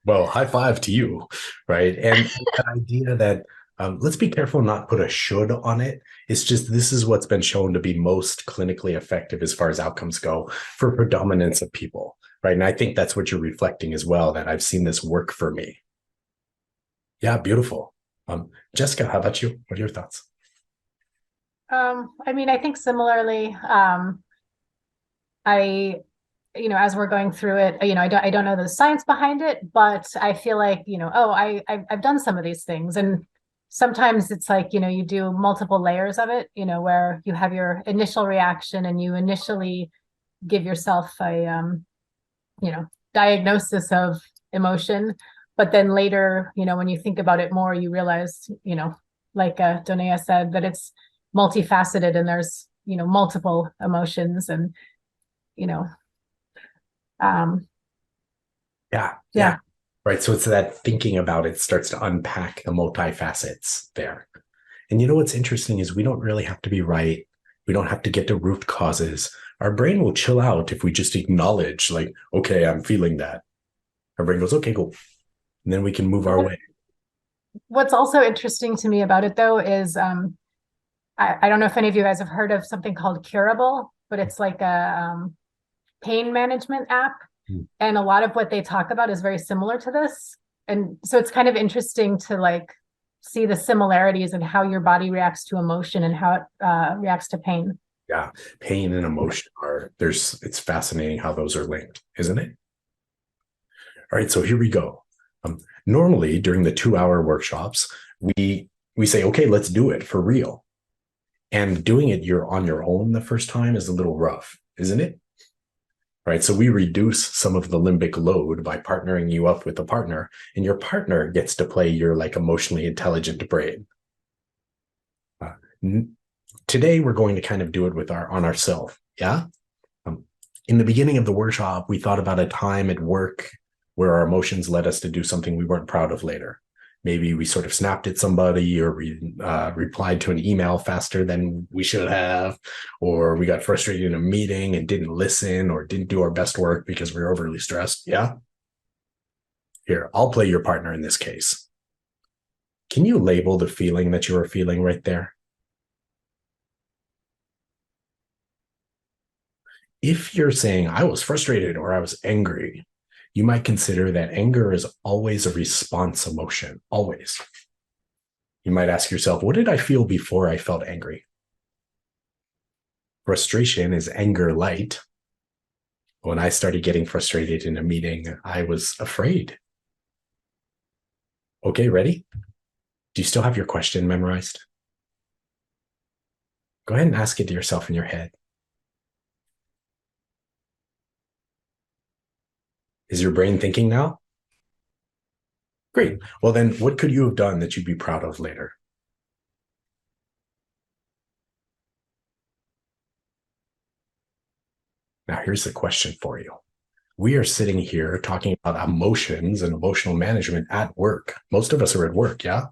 Well, high five to you, right? And that idea that let's be careful not put a should on it. It's just this is what's been shown to be most clinically effective as far as outcomes go for predominance of people, right? And I think that's what you're reflecting as well, that I've seen this work for me. Yeah, beautiful. Jessica, how about you? What are your thoughts? I mean, I think similarly, as we're going through it, I don't know the science behind it, but I feel like, I've done some of these things. And sometimes it's like, you do multiple layers of it, where you have your initial reaction and you initially give yourself a, diagnosis of emotion. But then later, when you think about it more, you realize, like Donea said, that it's multifaceted and there's, multiple emotions and, Yeah. Right. So it's that thinking about it starts to unpack the multifacets there. And what's interesting is we don't really have to be right. We don't have to get to root causes. Our brain will chill out if we just acknowledge, like, okay, I'm feeling that. Our brain goes, okay, cool. And then we can move our way. What's also interesting to me about it, though, is I don't know if any of you guys have heard of something called Curable, but it's like a pain management app. And a lot of what they talk about is very similar to this. And so it's kind of interesting to like see the similarities in how your body reacts to emotion and how it reacts to pain. Yeah, pain and emotion it's fascinating how those are linked, isn't it? All right, so here we go. Normally during the 2-hour workshops, we say, okay, let's do it for real. And doing it you're on your own the first time is a little rough, isn't it? Right. So we reduce some of the limbic load by partnering you up with a partner, and your partner gets to play your like emotionally intelligent brain. Today, we're going to kind of do it with on ourselves. Yeah. In the beginning of the workshop, we thought about a time at work where our emotions led us to do something we weren't proud of later. Maybe we sort of snapped at somebody, or we replied to an email faster than we should have, or we got frustrated in a meeting and didn't listen or didn't do our best work because we were overly stressed. Yeah. Here, I'll play your partner in this case. Can you label the feeling that you are feeling right there? If you're saying, I was frustrated or I was angry, you might consider that anger is always a response emotion, always. You might ask yourself, what did I feel before I felt angry? Frustration is anger light. When I started getting frustrated in a meeting, I was afraid. Okay, ready? Do you still have your question memorized? Go ahead and ask it to yourself in your head. Is your brain thinking now? Great. Well, then what could you have done that you'd be proud of later? Now, here's the question for you. We are sitting here talking about emotions and emotional management at work. Most of us are at work, yeah?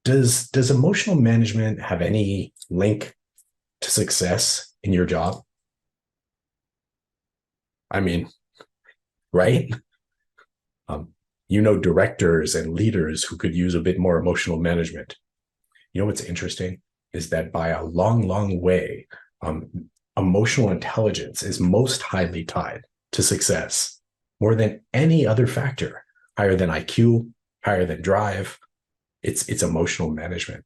Does emotional management have any link to success in your job? I mean, right? You know, directors and leaders who could use a bit more emotional management. You know what's interesting is that by a long, long way, emotional intelligence is most highly tied to success more than any other factor, higher than IQ, higher than drive. It's emotional management.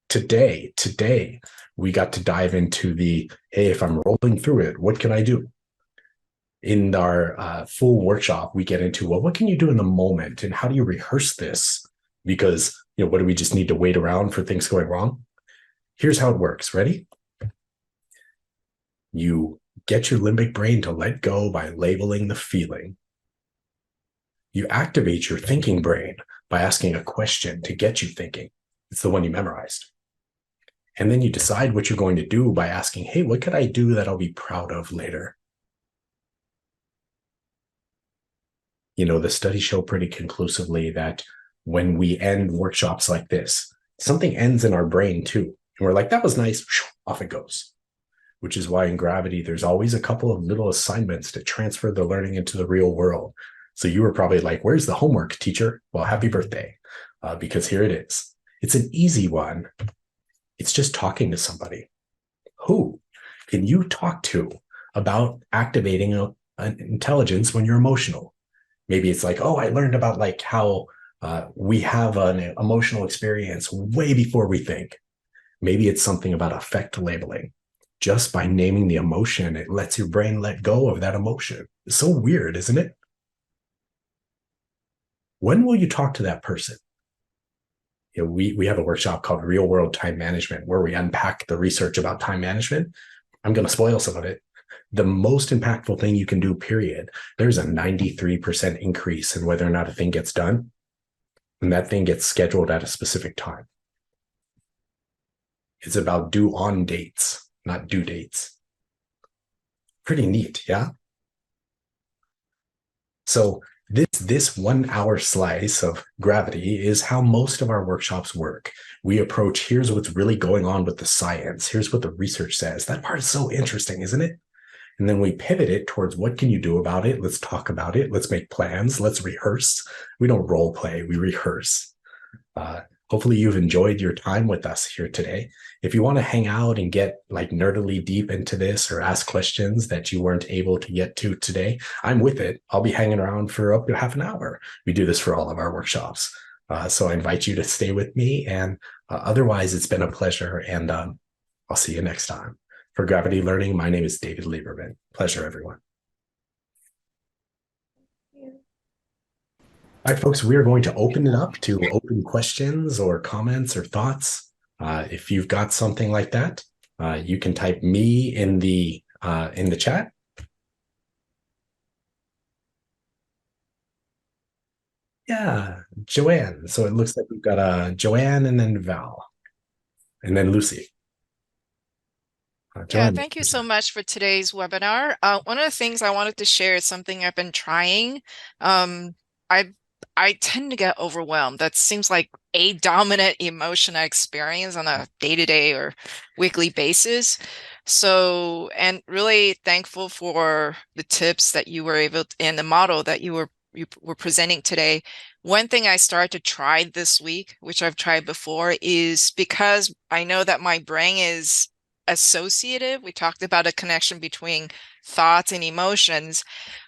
Today, we got to dive into the, hey, if I'm rolling through it, what can I do? In our full workshop, we get into, well, what can you do in the moment and how do you rehearse this? Because, you know, what do we just need to wait around for things going wrong? Here's how it works. Ready? You get your limbic brain to let go by labeling the feeling. You activate your thinking brain by asking a question to get you thinking. It's the one you memorized. And then you decide what you're going to do by asking, hey, what could I do that I'll be proud of later? You know, the studies show pretty conclusively that when we end workshops like this, something ends in our brain too. And we're like, that was nice, off it goes. Which is why in Gravity, there's always a couple of little assignments to transfer the learning into the real world. So you were probably like, where's the homework, teacher? Well, happy birthday, because here it is. It's an easy one. It's just talking to somebody. Who can you talk to about activating an intelligence when you're emotional? Maybe it's like, oh, I learned about like how we have an emotional experience way before we think. Maybe it's something about affect labeling. Just by naming the emotion, it lets your brain let go of that emotion. It's so weird, isn't it? When will you talk to that person? You know, we have a workshop called Real World Time Management where we unpack the research about time management. I'm going to spoil some of it. The most impactful thing you can do, period. There's a 93% increase in whether or not a thing gets done. And that thing gets scheduled at a specific time. It's about due on dates, not due dates. Pretty neat, yeah? So this 1 hour slice of Gravity is how most of our workshops work. We approach, here's what's really going on with the science. Here's what the research says. That part is so interesting, isn't it? And then we pivot it towards what can you do about it? Let's talk about it. Let's make plans. Let's rehearse. We don't role play, we rehearse. Hopefully you've enjoyed your time with us here today. If you want to hang out and get like nerdily deep into this or ask questions that you weren't able to get to today, I'm with it. I'll be hanging around for up to half an hour. We do this for all of our workshops. So I invite you to stay with me. And otherwise, it's been a pleasure. And I'll see you next time. For Gravity Learning, my name is David Lieberman. Pleasure, everyone. All right, folks, we are going to open it up to open questions or comments or thoughts. If you've got something like that, you can type me in the chat. Yeah, Joanne. So it looks like we've got Joanne and then Val and then Lucy. Yeah, thank you so much for today's webinar. One of the things I wanted to share is something I've been trying. I tend to get overwhelmed. That seems like a dominant emotion I experience on a day-to-day or weekly basis. So, and really thankful for the tips that you were able to, and the model that you were presenting today. One thing I started to try this week, which I've tried before, is because I know that my brain is associative. We talked about a connection between thoughts and emotions.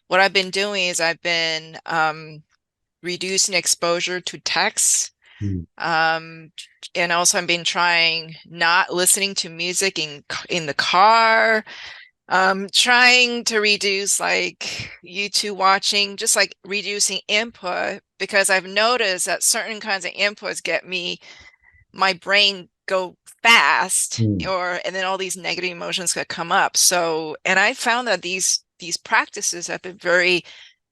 What I've been doing is I've been reducing exposure to text. And also I've been trying not listening to music in the car, trying to reduce like YouTube watching, just like reducing input, because I've noticed that certain kinds of inputs get my brain go fast, and then all these negative emotions could come up. So, and I found that these practices have been very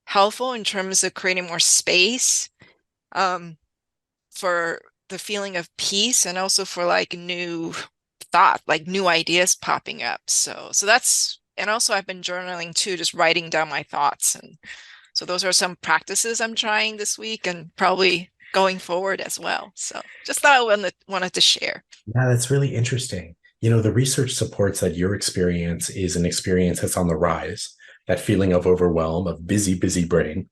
helpful in terms of creating more space for the feeling of peace, and also for like new thought, like new ideas popping up. So that's And also I've been journaling too, just writing down my thoughts. And so those are some practices I'm trying this week and probably going forward as well. So just thought I wanted to share. Yeah, that's really interesting. The research supports that your experience is an experience that's on the rise, that feeling of overwhelm, of busy brain.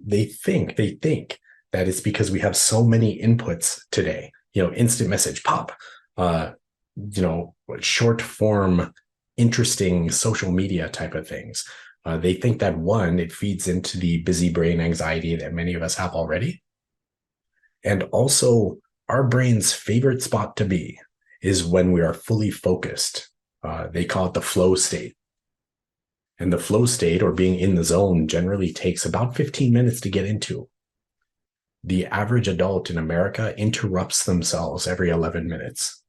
They think that it's because we have so many inputs today, instant message, pop, short form, interesting social media type of things. They think that one, it feeds into the busy brain anxiety that many of us have already. And also our brain's favorite spot to be is when we are fully focused. They call it the flow state. And the flow state, or being in the zone, generally takes about 15 minutes to get into. The average adult in America interrupts themselves every 11 minutes.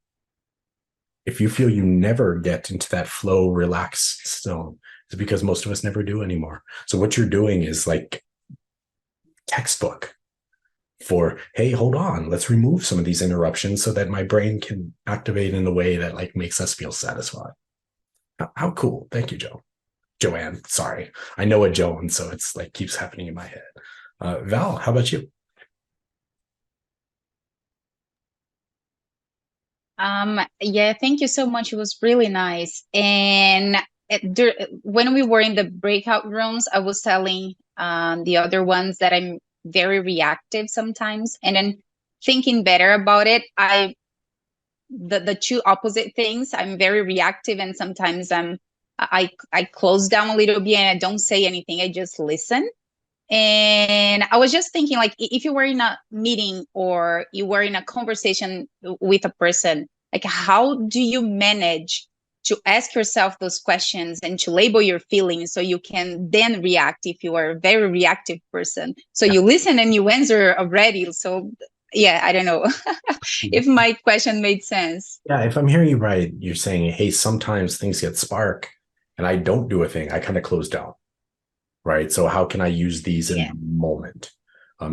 If you feel you never get into that flow, relaxed zone, it's because most of us never do anymore. So what you're doing is like textbook for, hey, hold on, let's remove some of these interruptions so that my brain can activate in a way that like makes us feel satisfied. How cool. Thank you, Joanne. Sorry. I know a Joan, so it's like keeps happening in my head. Val, how about you? Yeah, thank you so much. It was really nice. And when we were in the breakout rooms, I was telling the other ones that I'm very reactive sometimes. And then thinking better about it, the two opposite things, I'm very reactive, and sometimes I close down a little bit and I don't say anything. I just listen. And I was just thinking, like, if you were in a meeting or you were in a conversation with a person, like, how do you manage to ask yourself those questions and to label your feelings so you can then react if you are a very reactive person? So you listen and you answer already. So yeah, I don't know if my question made sense. Yeah, if I'm hearing you right, you're saying, hey, sometimes things get spark and I don't do a thing. I kind of close down. Right. So how can I use these in the moment?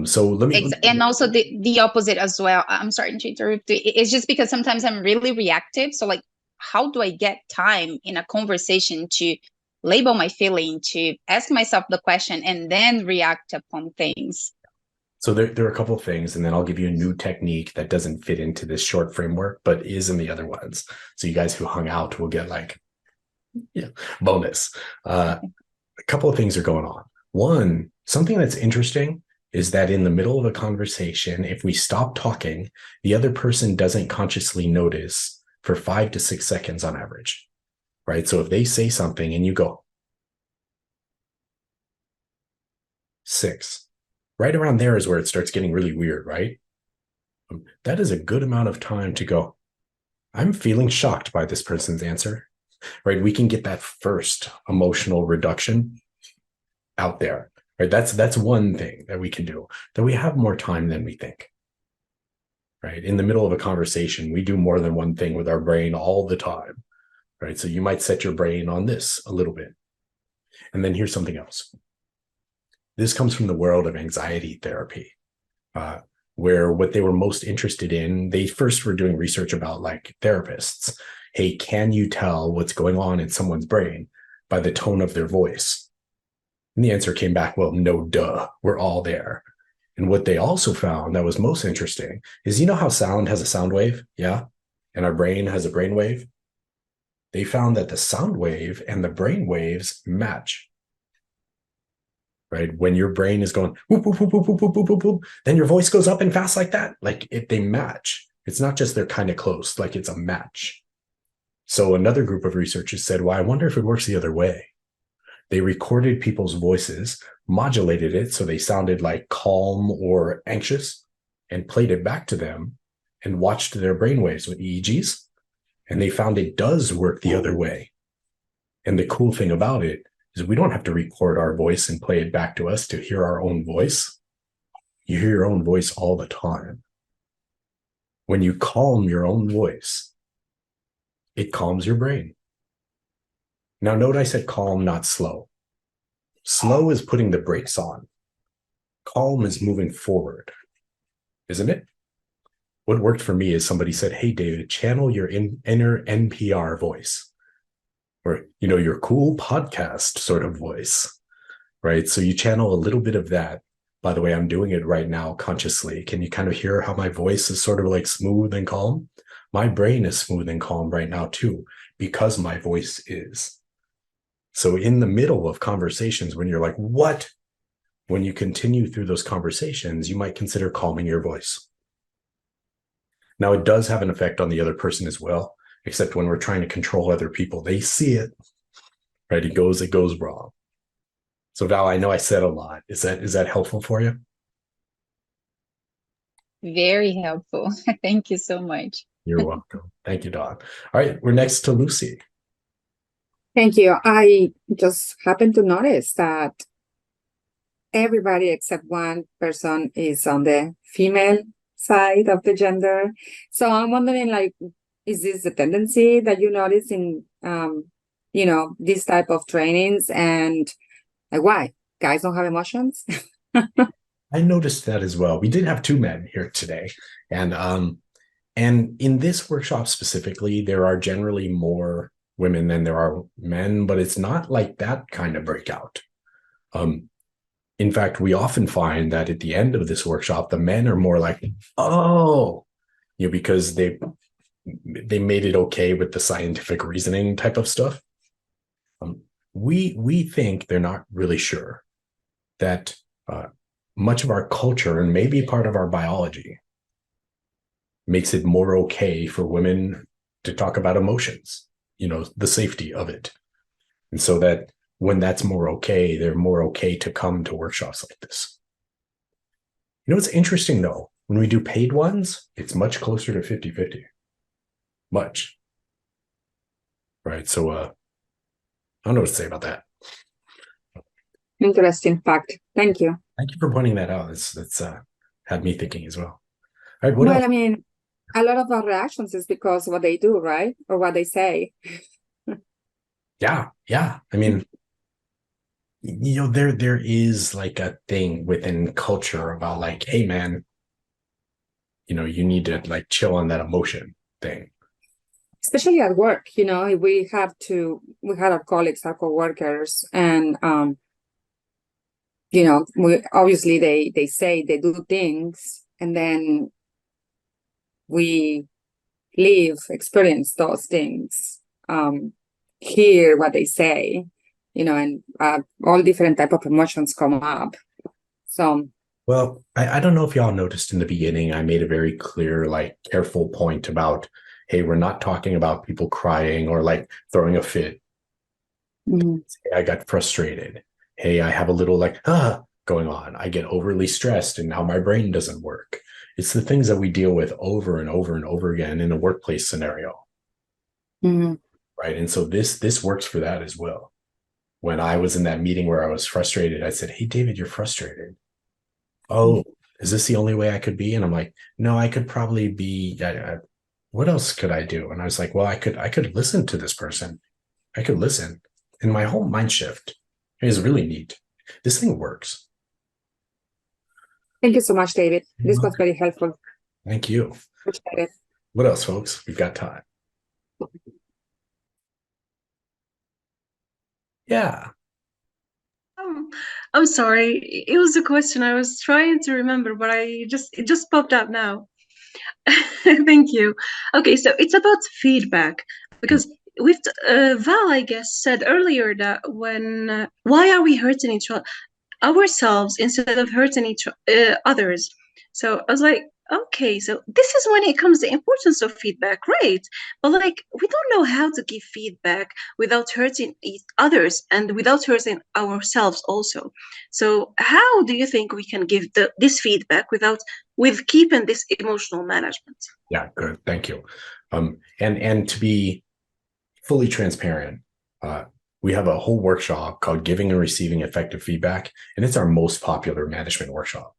So let me. And also the opposite as well. I'm sorry to interrupt. It's just because sometimes I'm really reactive. So like, how do I get time in a conversation to label my feeling, to ask myself the question, and then react upon things? So there are a couple of things, and then I'll give you a new technique that doesn't fit into this short framework, but is in the other ones. So you guys who hung out will get like, bonus. A couple of things are going on. One, something that's interesting is that in the middle of a conversation, if we stop talking, the other person doesn't consciously notice for 5 to 6 seconds on average, right? So if they say something and you go 6, right around there is where it starts getting really weird, right? That is a good amount of time to go, I'm feeling shocked by this person's answer. Right, we can get that first emotional reduction out there. Right, that's one thing that we can do. That we have more time than we think. Right, in the middle of a conversation, we do more than one thing with our brain all the time. Right, so you might set your brain on this a little bit, and then here's something else. This comes from the world of anxiety therapy, where what they were most interested in, they first were doing research about like therapists. Hey, can you tell what's going on in someone's brain by the tone of their voice? And the answer came back, well, no, duh, we're all there. And what they also found that was most interesting is, how sound has a sound wave? Yeah. And our brain has a brain wave. They found that the sound wave and the brain waves match. Right? When your brain is going, whoop, whoop, whoop, whoop, whoop, whoop, whoop, whoop, then your voice goes up and fast like that. Like they match. It's not just they're kind of close, like it's a match. So another group of researchers said, well, I wonder if it works the other way. They recorded people's voices, modulated it so they sounded like calm or anxious, and played it back to them and watched their brainwaves with EEGs. And they found it does work the other way. And the cool thing about it is we don't have to record our voice and play it back to us to hear our own voice. You hear your own voice all the time. When you calm your own voice, it calms your brain. Now, note I said calm, not slow. Slow is putting the brakes on. Calm is moving forward, isn't it? What worked for me is somebody said, hey, David, channel your inner NPR voice, or, your cool podcast sort of voice, right? So you channel a little bit of that. By the way, I'm doing it right now consciously. Can you kind of hear how my voice is sort of like smooth and calm? My brain is smooth and calm right now too, because my voice is. So in the middle of conversations, when you're like, what? When you continue through those conversations, you might consider calming your voice. Now, it does have an effect on the other person as well, except when we're trying to control other people, they see it, right? It goes wrong. So Val, I know I said a lot. Is that helpful for you? Very helpful. Thank you so much. You're welcome. Thank you, Dawn. All right, we're next to Lucy. Thank you. I just happened to notice that everybody except one person is on the female side of the gender. So I'm wondering, like, is this a tendency that you notice in, this type of trainings, and like, why? Guys don't have emotions? I noticed that as well. We did have 2 men here today. And in this workshop specifically, there are generally more women than there are men, but it's not like that kind of breakout. In fact, we often find that at the end of this workshop, the men are more like, oh, because they made it okay with the scientific reasoning type of stuff. We think they're not really sure that much of our culture and maybe part of our biology makes it more okay for women to talk about emotions, the safety of it. And so that when that's more okay, they're more okay to come to workshops like this. What's interesting though, when we do paid ones, it's much closer to 50-50. Much. Right. So I don't know what to say about that. Interesting fact. Thank you. Thank you for pointing that out. That's had me thinking as well. All right, what else? I mean, a lot of our reactions is because what they do, right? Or what they say. Yeah. I mean, there is like a thing within culture about like, hey man, you need to like chill on that emotion thing. Especially at work, we had our colleagues, our coworkers, and we obviously they say they do things, and then we experience those things, hear what they say, and all different type of emotions come up. So, well, I don't know if y'all noticed in the beginning, I made a very clear, like, careful point about, hey, we're not talking about people crying or like throwing a fit. mm-hmm. Hey, I got frustrated. Hey, I have a little like, going on. I get overly stressed and now my brain doesn't work. It's the things that we deal with over and over and over again in a workplace scenario. Mm-hmm. Right. And so this works for that as well. When I was in that meeting where I was frustrated, I said, hey, David, you're frustrated. Oh, is this the only way I could be? And I'm like, no, I could probably be, what else could I do? And I was like, well, I could listen to this person. I could listen. And my whole mind shift is really neat. This thing works. Thank you so much, David. This was very helpful. Thank you. Appreciate it. What else, folks? We've got time. Yeah. I'm sorry. It was a question I was trying to remember, but it just popped up now. Thank you. Okay, so it's about feedback, because Val, I guess, said earlier that why are we hurting ourselves instead of hurting others? So I was like, okay, so this is when it comes to the importance of feedback, right? But like, we don't know how to give feedback without hurting others and without hurting ourselves also. So how do you think we can give this feedback with keeping this emotional management? Yeah, good. Thank you. And to be fully transparent, we have a whole workshop called Giving and Receiving Effective Feedback, and it's our most popular management workshop.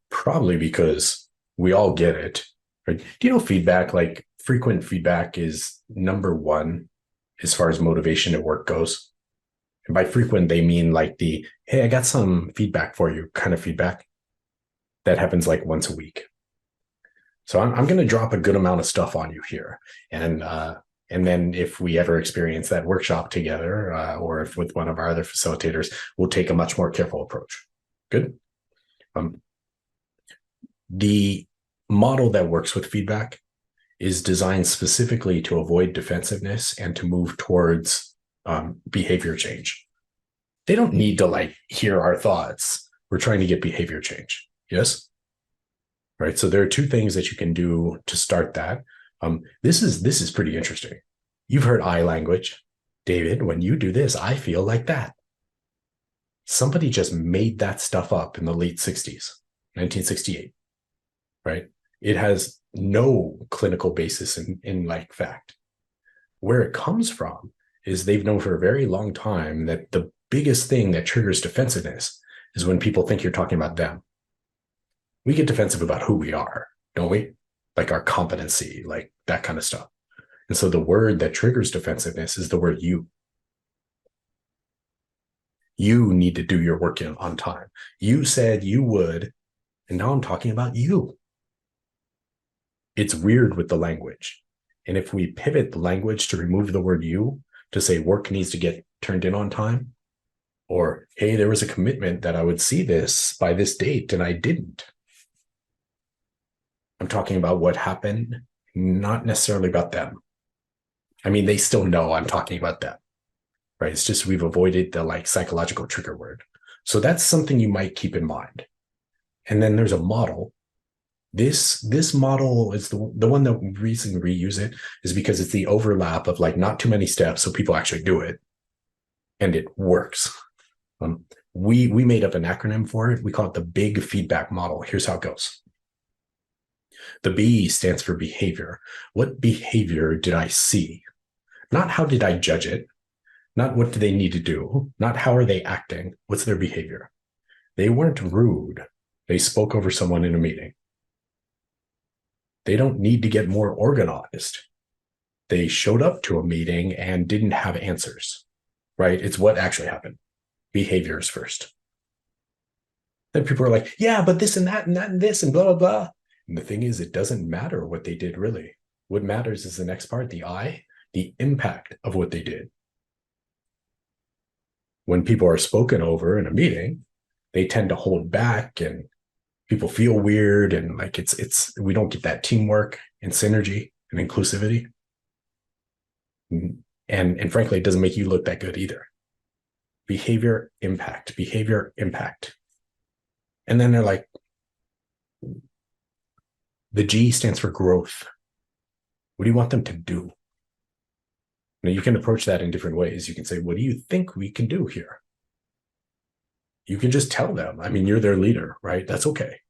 Probably because we all get it. Right? Do you know feedback, like frequent feedback, is number one as far as motivation at work goes? And by frequent, they mean like the, hey, I got some feedback for you kind of feedback that happens like once a week. So I'm going to drop a good amount of stuff on you here. And And then if we ever experience that workshop together, or if with one of our other facilitators, we'll take a much more careful approach. Good. The model that works with feedback is designed specifically to avoid defensiveness and to move towards behavior change. They don't need to like hear our thoughts. We're trying to get behavior change. Yes. Right. So there are two things that you can do to start that. This is pretty interesting. You've heard I language. David, when you do this, I feel like that. Somebody just made that stuff up in the late 60s, 1968. Right. It has no clinical basis in like fact. Where it comes from is they've known for a very long time that the biggest thing that triggers defensiveness is when people think you're talking about them. We get defensive about who we are, don't we? Like our competency, like that kind of stuff. And so the word that triggers defensiveness is the word you. You need to do your work on time. You said you would, and now I'm talking about you. It's weird with the language. And if we pivot the language to remove the word you, to say work needs to get turned in on time, or, hey, there was a commitment that I would see this by this date and I didn't. I'm talking about what happened, not necessarily about them. I mean, they still know I'm talking about them, right? It's just we've avoided the like psychological trigger word. So that's something you might keep in mind. And then there's a model. This model is the one that reason we use it is because it's the overlap of like not too many steps, so people actually do it, and it works. We made up an acronym for it. We call it the big feedback model. Here's how it goes. The B stands for behavior. What behavior did I see? Not how did I judge it? Not what do they need to do? Not how are they acting? What's their behavior? They weren't rude. They spoke over someone in a meeting. They don't need to get more organized. They showed up to a meeting and didn't have answers, right? It's what actually happened. Behaviors first. Then people are like, yeah, but this and that and that and this and blah, blah, blah. And the thing is, it doesn't matter what they did really. What matters is the next part, the I, the impact of what they did. When people are spoken over in a meeting, they tend to hold back and people feel weird and like we don't get that teamwork and synergy and inclusivity. And frankly, it doesn't make you look that good either. Behavior impact. And then they're like, the G stands for growth. What do you want them to do? Now you can approach that in different ways. You can say, what do you think we can do here? You can just tell them. I mean, you're their leader, right? That's okay.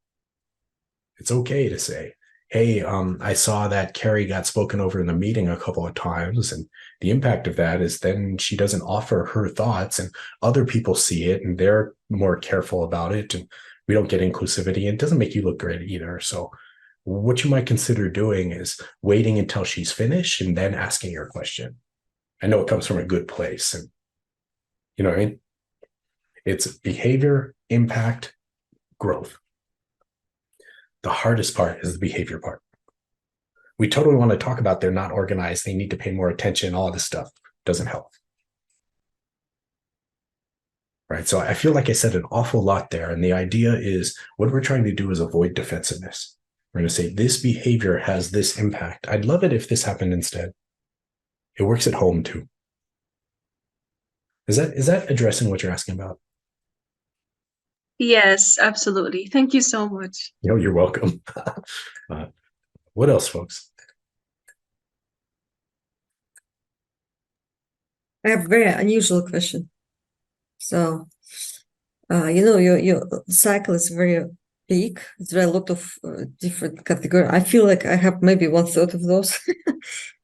It's okay to say, hey, I saw that Carrie got spoken over in the meeting a couple of times. And the impact of that is then she doesn't offer her thoughts and other people see it and they're more careful about it. And we don't get inclusivity. And it doesn't make you look great either. So what you might consider doing is waiting until she's finished and then asking her question. I know it comes from a good place. And, you know what I mean? It's behavior, impact, growth. The hardest part is the behavior part. We totally want to talk about they're not organized, they need to pay more attention, all this stuff doesn't help. Right. So I feel like I said an awful lot there. And the idea is what we're trying to do is avoid defensiveness. We're going to say this behavior has this impact. I'd love it if this happened instead. It works at home too. Is that addressing what you're asking about? Yes, absolutely. Thank you so much. You're welcome. What else, folks? I have a very unusual question. So, your cycle is very big. There are a lot of different categories. I feel like I have maybe 1/3 of those.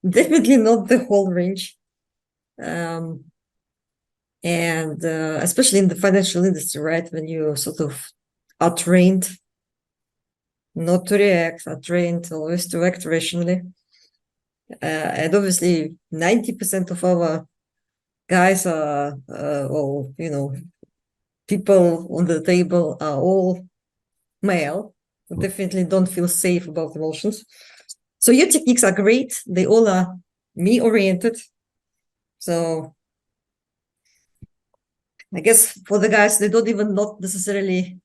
Definitely not the whole range. And especially in the financial industry, right? When you sort of are trained not to react, are trained always to act rationally. And obviously 90% of our guys are, or, people on the table are all male, who definitely don't feel safe about emotions. So your techniques are great. They all are me oriented. So I guess for the guys, they don't even not necessarily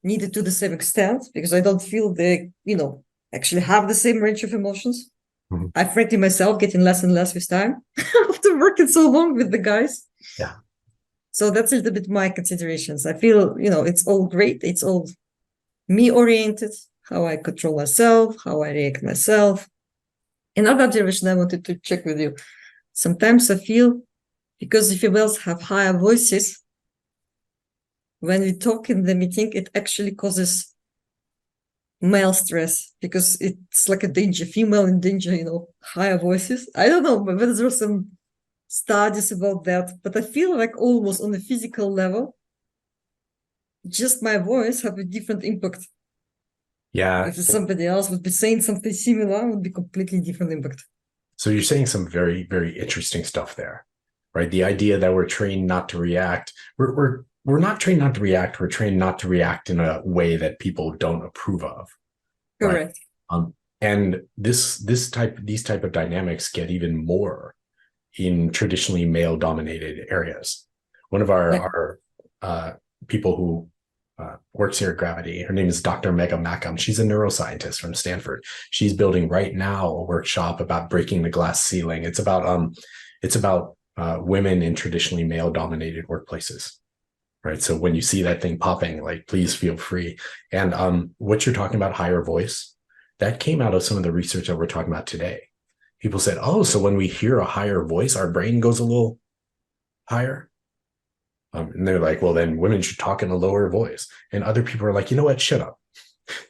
need it to the same extent, because I don't feel they, actually have the same range of emotions. Mhm. I frankly myself getting less and less with time after working so long with the guys. Yeah. So that's a little bit my considerations. I feel, it's all great. It's all me oriented, how I control myself, how I react myself. Another observation I wanted to check with you. Sometimes I feel, because the females have higher voices, when we talk in the meeting, it actually causes male stress, because it's like a danger, female in danger, higher voices. I don't know whether there are some studies about that, but I feel like almost on a physical level, just my voice have a different impact. Yeah. If somebody else would be saying something similar, it would be completely different impact. So you're saying some very, very interesting stuff there, right? The idea that we're trained not to react. We're not trained not to react. We're trained not to react in a way that people don't approve of. Correct. Right? And these type of dynamics get even more in traditionally male-dominated areas. One of our people who works here at Gravity, her name is Dr. Megha Makam. She's a neuroscientist from Stanford. She's building right now a workshop about breaking the glass ceiling. It's about women in traditionally male-dominated workplaces. Right. So when you see that thing popping, like, please feel free. And what you're talking about, higher voice, that came out of some of the research that we're talking about today. People said, oh, so when we hear a higher voice, our brain goes a little higher. And they're like, well, then women should talk in a lower voice. And other people are like, you know what? Shut up.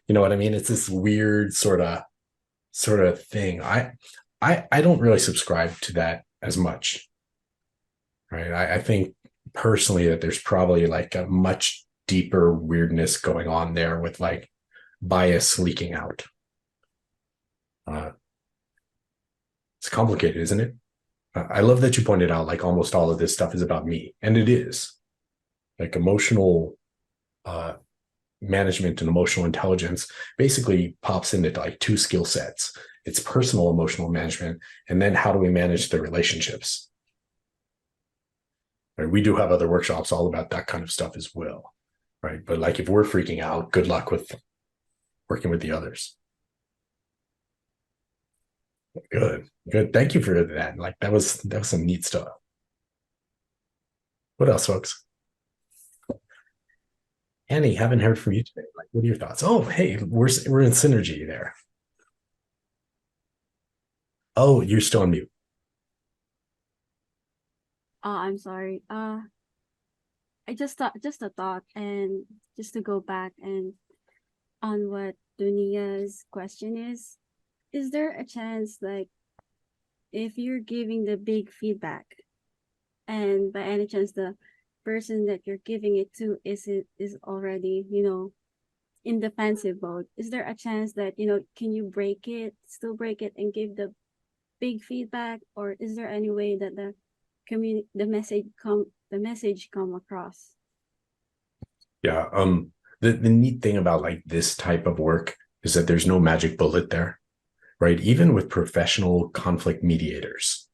You know what I mean? It's this weird sort of thing. I don't really subscribe to that as much. Right. I think personally that there's probably like a much deeper weirdness going on there with like bias leaking out. It's complicated, isn't it? I love that you pointed out like almost all of this stuff is about me, and it is. Like emotional management and emotional intelligence basically pops into like two skill sets. It's personal emotional management, and then how do we manage the relationships? Right? We do have other workshops all about that kind of stuff as well, right? But like if we're freaking out, good luck with working with the others. Good. Thank you for that. Like that was some neat stuff. What else, folks? Annie, haven't heard from you today. Like, what are your thoughts? Oh, hey, we're in synergy there. Oh, you're still on mute. I'm sorry. I just a thought, and just to go back and on what Dunia's question is there a chance, like, if you're giving the big feedback and by any chance the person that you're giving it to is already, in defensive mode, is there a chance that, can you still break it and give the big feedback, or is there any way that the message come across? Yeah. The neat thing about like this type of work is that there's no magic bullet there, right? Even with professional conflict mediators,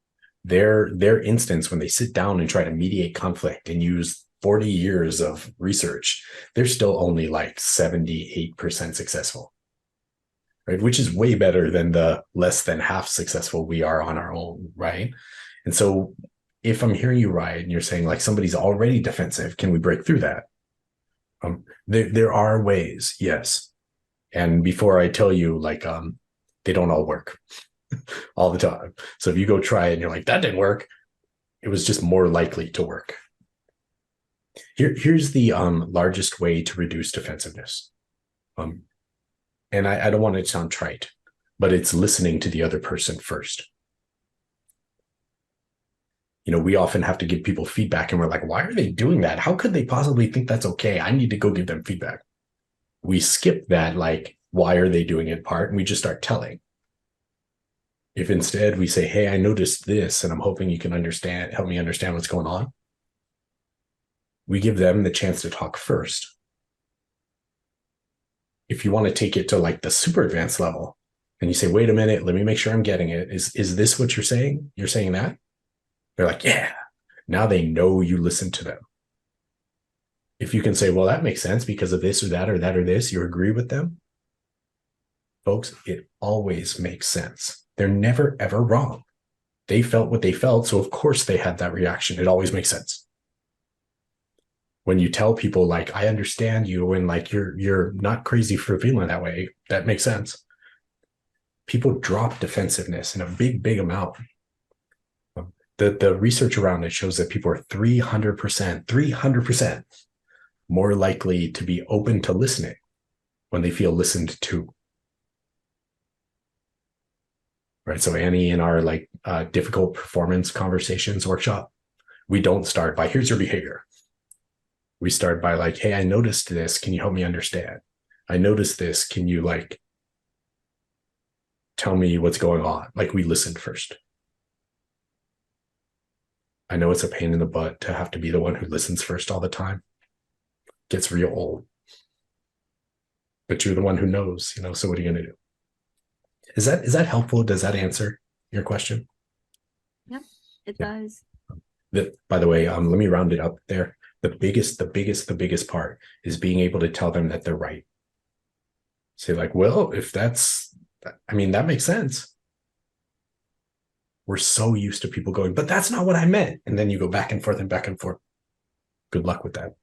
their instance, when they sit down and try to mediate conflict and use 40 years of research, they're still only like 78% successful, right? Which is way better than the less than half successful we are on our own, right? And so if I'm hearing you right, and you're saying like somebody's already defensive, can we break through that? There are ways, yes. And before I tell you, like, they don't all work all the time. So if you go try it and you're like, that didn't work, it was just more likely to work. Here's the largest way to reduce defensiveness. And I don't want it to sound trite, but it's listening to the other person first. We often have to give people feedback and we're like, why are they doing that? How could they possibly think that's okay? I need to go give them feedback. We skip that, like, why are they doing it part, and we just start telling. If instead we say, hey, I noticed this, and I'm hoping you can help me understand what's going on, we give them the chance to talk first. If you want to take it to like the super advanced level And you say, wait a minute, let me make sure I'm getting it. Is this what you're saying? You're saying that? They're like, yeah. Now they know you listen to them. If you can say, well, that makes sense because of this or that or that or this, you agree with them. Folks, it always makes sense. They're never, ever wrong. They felt what they felt, so of course they had that reaction. It always makes sense. When you tell people, like, I understand you, and like you're not crazy for feeling that way, that makes sense. People drop defensiveness in a big amount. The research around it shows that people are 300% more likely to be open to listening when they feel listened to. Right. So Annie, in our difficult performance conversations workshop, we don't start by here's your behavior. We start by like, hey, I noticed this. Can you help me understand? I noticed this. Can you tell me what's going on? Like, we listened first. I know it's a pain in the butt to have to be the one who listens first all the time. Gets real old. But you're the one who knows, so what are you going to do? Is that helpful? Does that answer your question? Yep, it does. By the way, let me round it up there. The biggest part is being able to tell them that they're right. Say like, well, if that makes sense. We're so used to people going, but that's not what I meant. And then you go back and forth and back and forth. Good luck with that.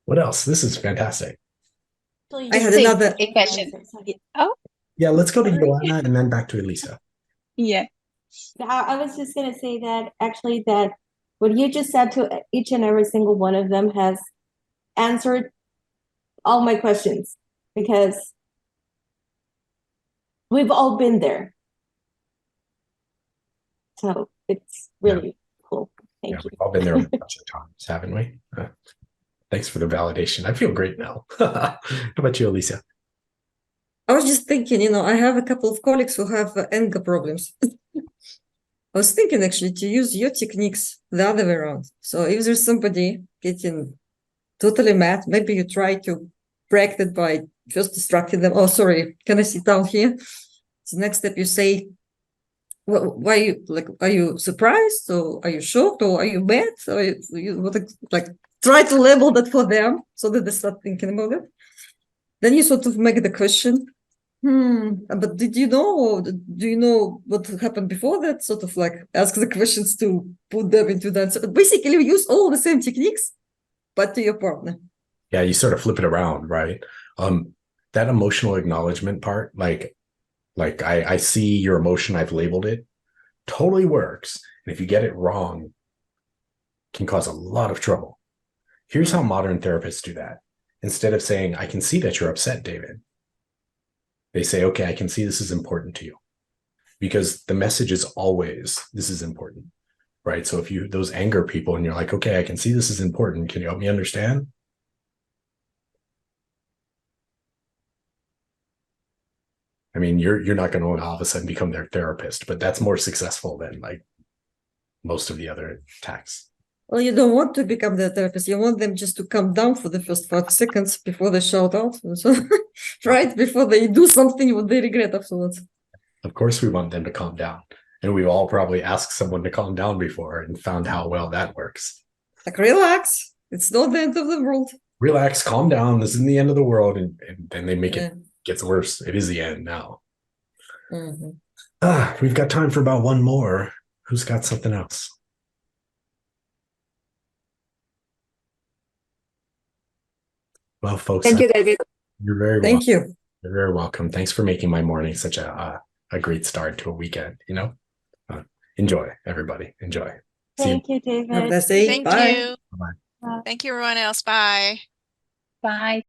What else? This is fantastic. I had another question. Oh, yeah, let's go to Joanna and then back to Elisa. yeah. I was just going to say that actually that what you just said to each and every single one of them has answered all my questions, because we've all been there. So it's really cool. Thank you. We've all been there a bunch of times, haven't we? Thanks for the validation. I feel great now. How about you, Elisa? I was just thinking, I have a couple of colleagues who have anger problems. I was thinking actually to use your techniques the other way around. So if there's somebody getting totally mad, maybe you try to break that by just distracting them. Oh, sorry, can I sit down here? The next step you say, well, why are you surprised, or are you shocked, or are you mad? So you try to label that for them so that they start thinking about it. Then you sort of make the question, but did you know, or do you know what happened before that? Sort of ask the questions to put them into that. So basically, you use all the same techniques, but to your partner. Yeah, you sort of flip it around, right? That emotional acknowledgement part, I see your emotion, I've labeled it, totally works. And if you get it wrong, can cause a lot of trouble. Here's how modern therapists do that. Instead of saying, I can see that you're upset, David, they say, okay, I can see this is important to you. Because the message is always, this is important, right? So if those anger people and you're like, okay, I can see this is important. Can you help me understand? I mean, you're not going to all of a sudden become their therapist, but that's more successful than most of the other attacks. Well, you don't want to become the therapist. You want them just to calm down for the first 5 seconds before they shout out. So, right? Before they do something what they regret afterwards. Of course, we want them to calm down. And we've all probably asked someone to calm down before and found how well that works. Relax. It's not the end of the world. Relax, calm down. This isn't the end of the world. And then they make it gets worse. It is the end now. Mm-hmm. We've got time for about one more. Who's got something else? Well, folks, thank you, David. You're very welcome. Thank you. You're very welcome. Thanks for making my morning such a great start to a weekend. Enjoy, everybody. Enjoy. Thank you, David. Have a nice day. Thank Bye. you. Bye. Thank you, everyone else. Bye. Bye.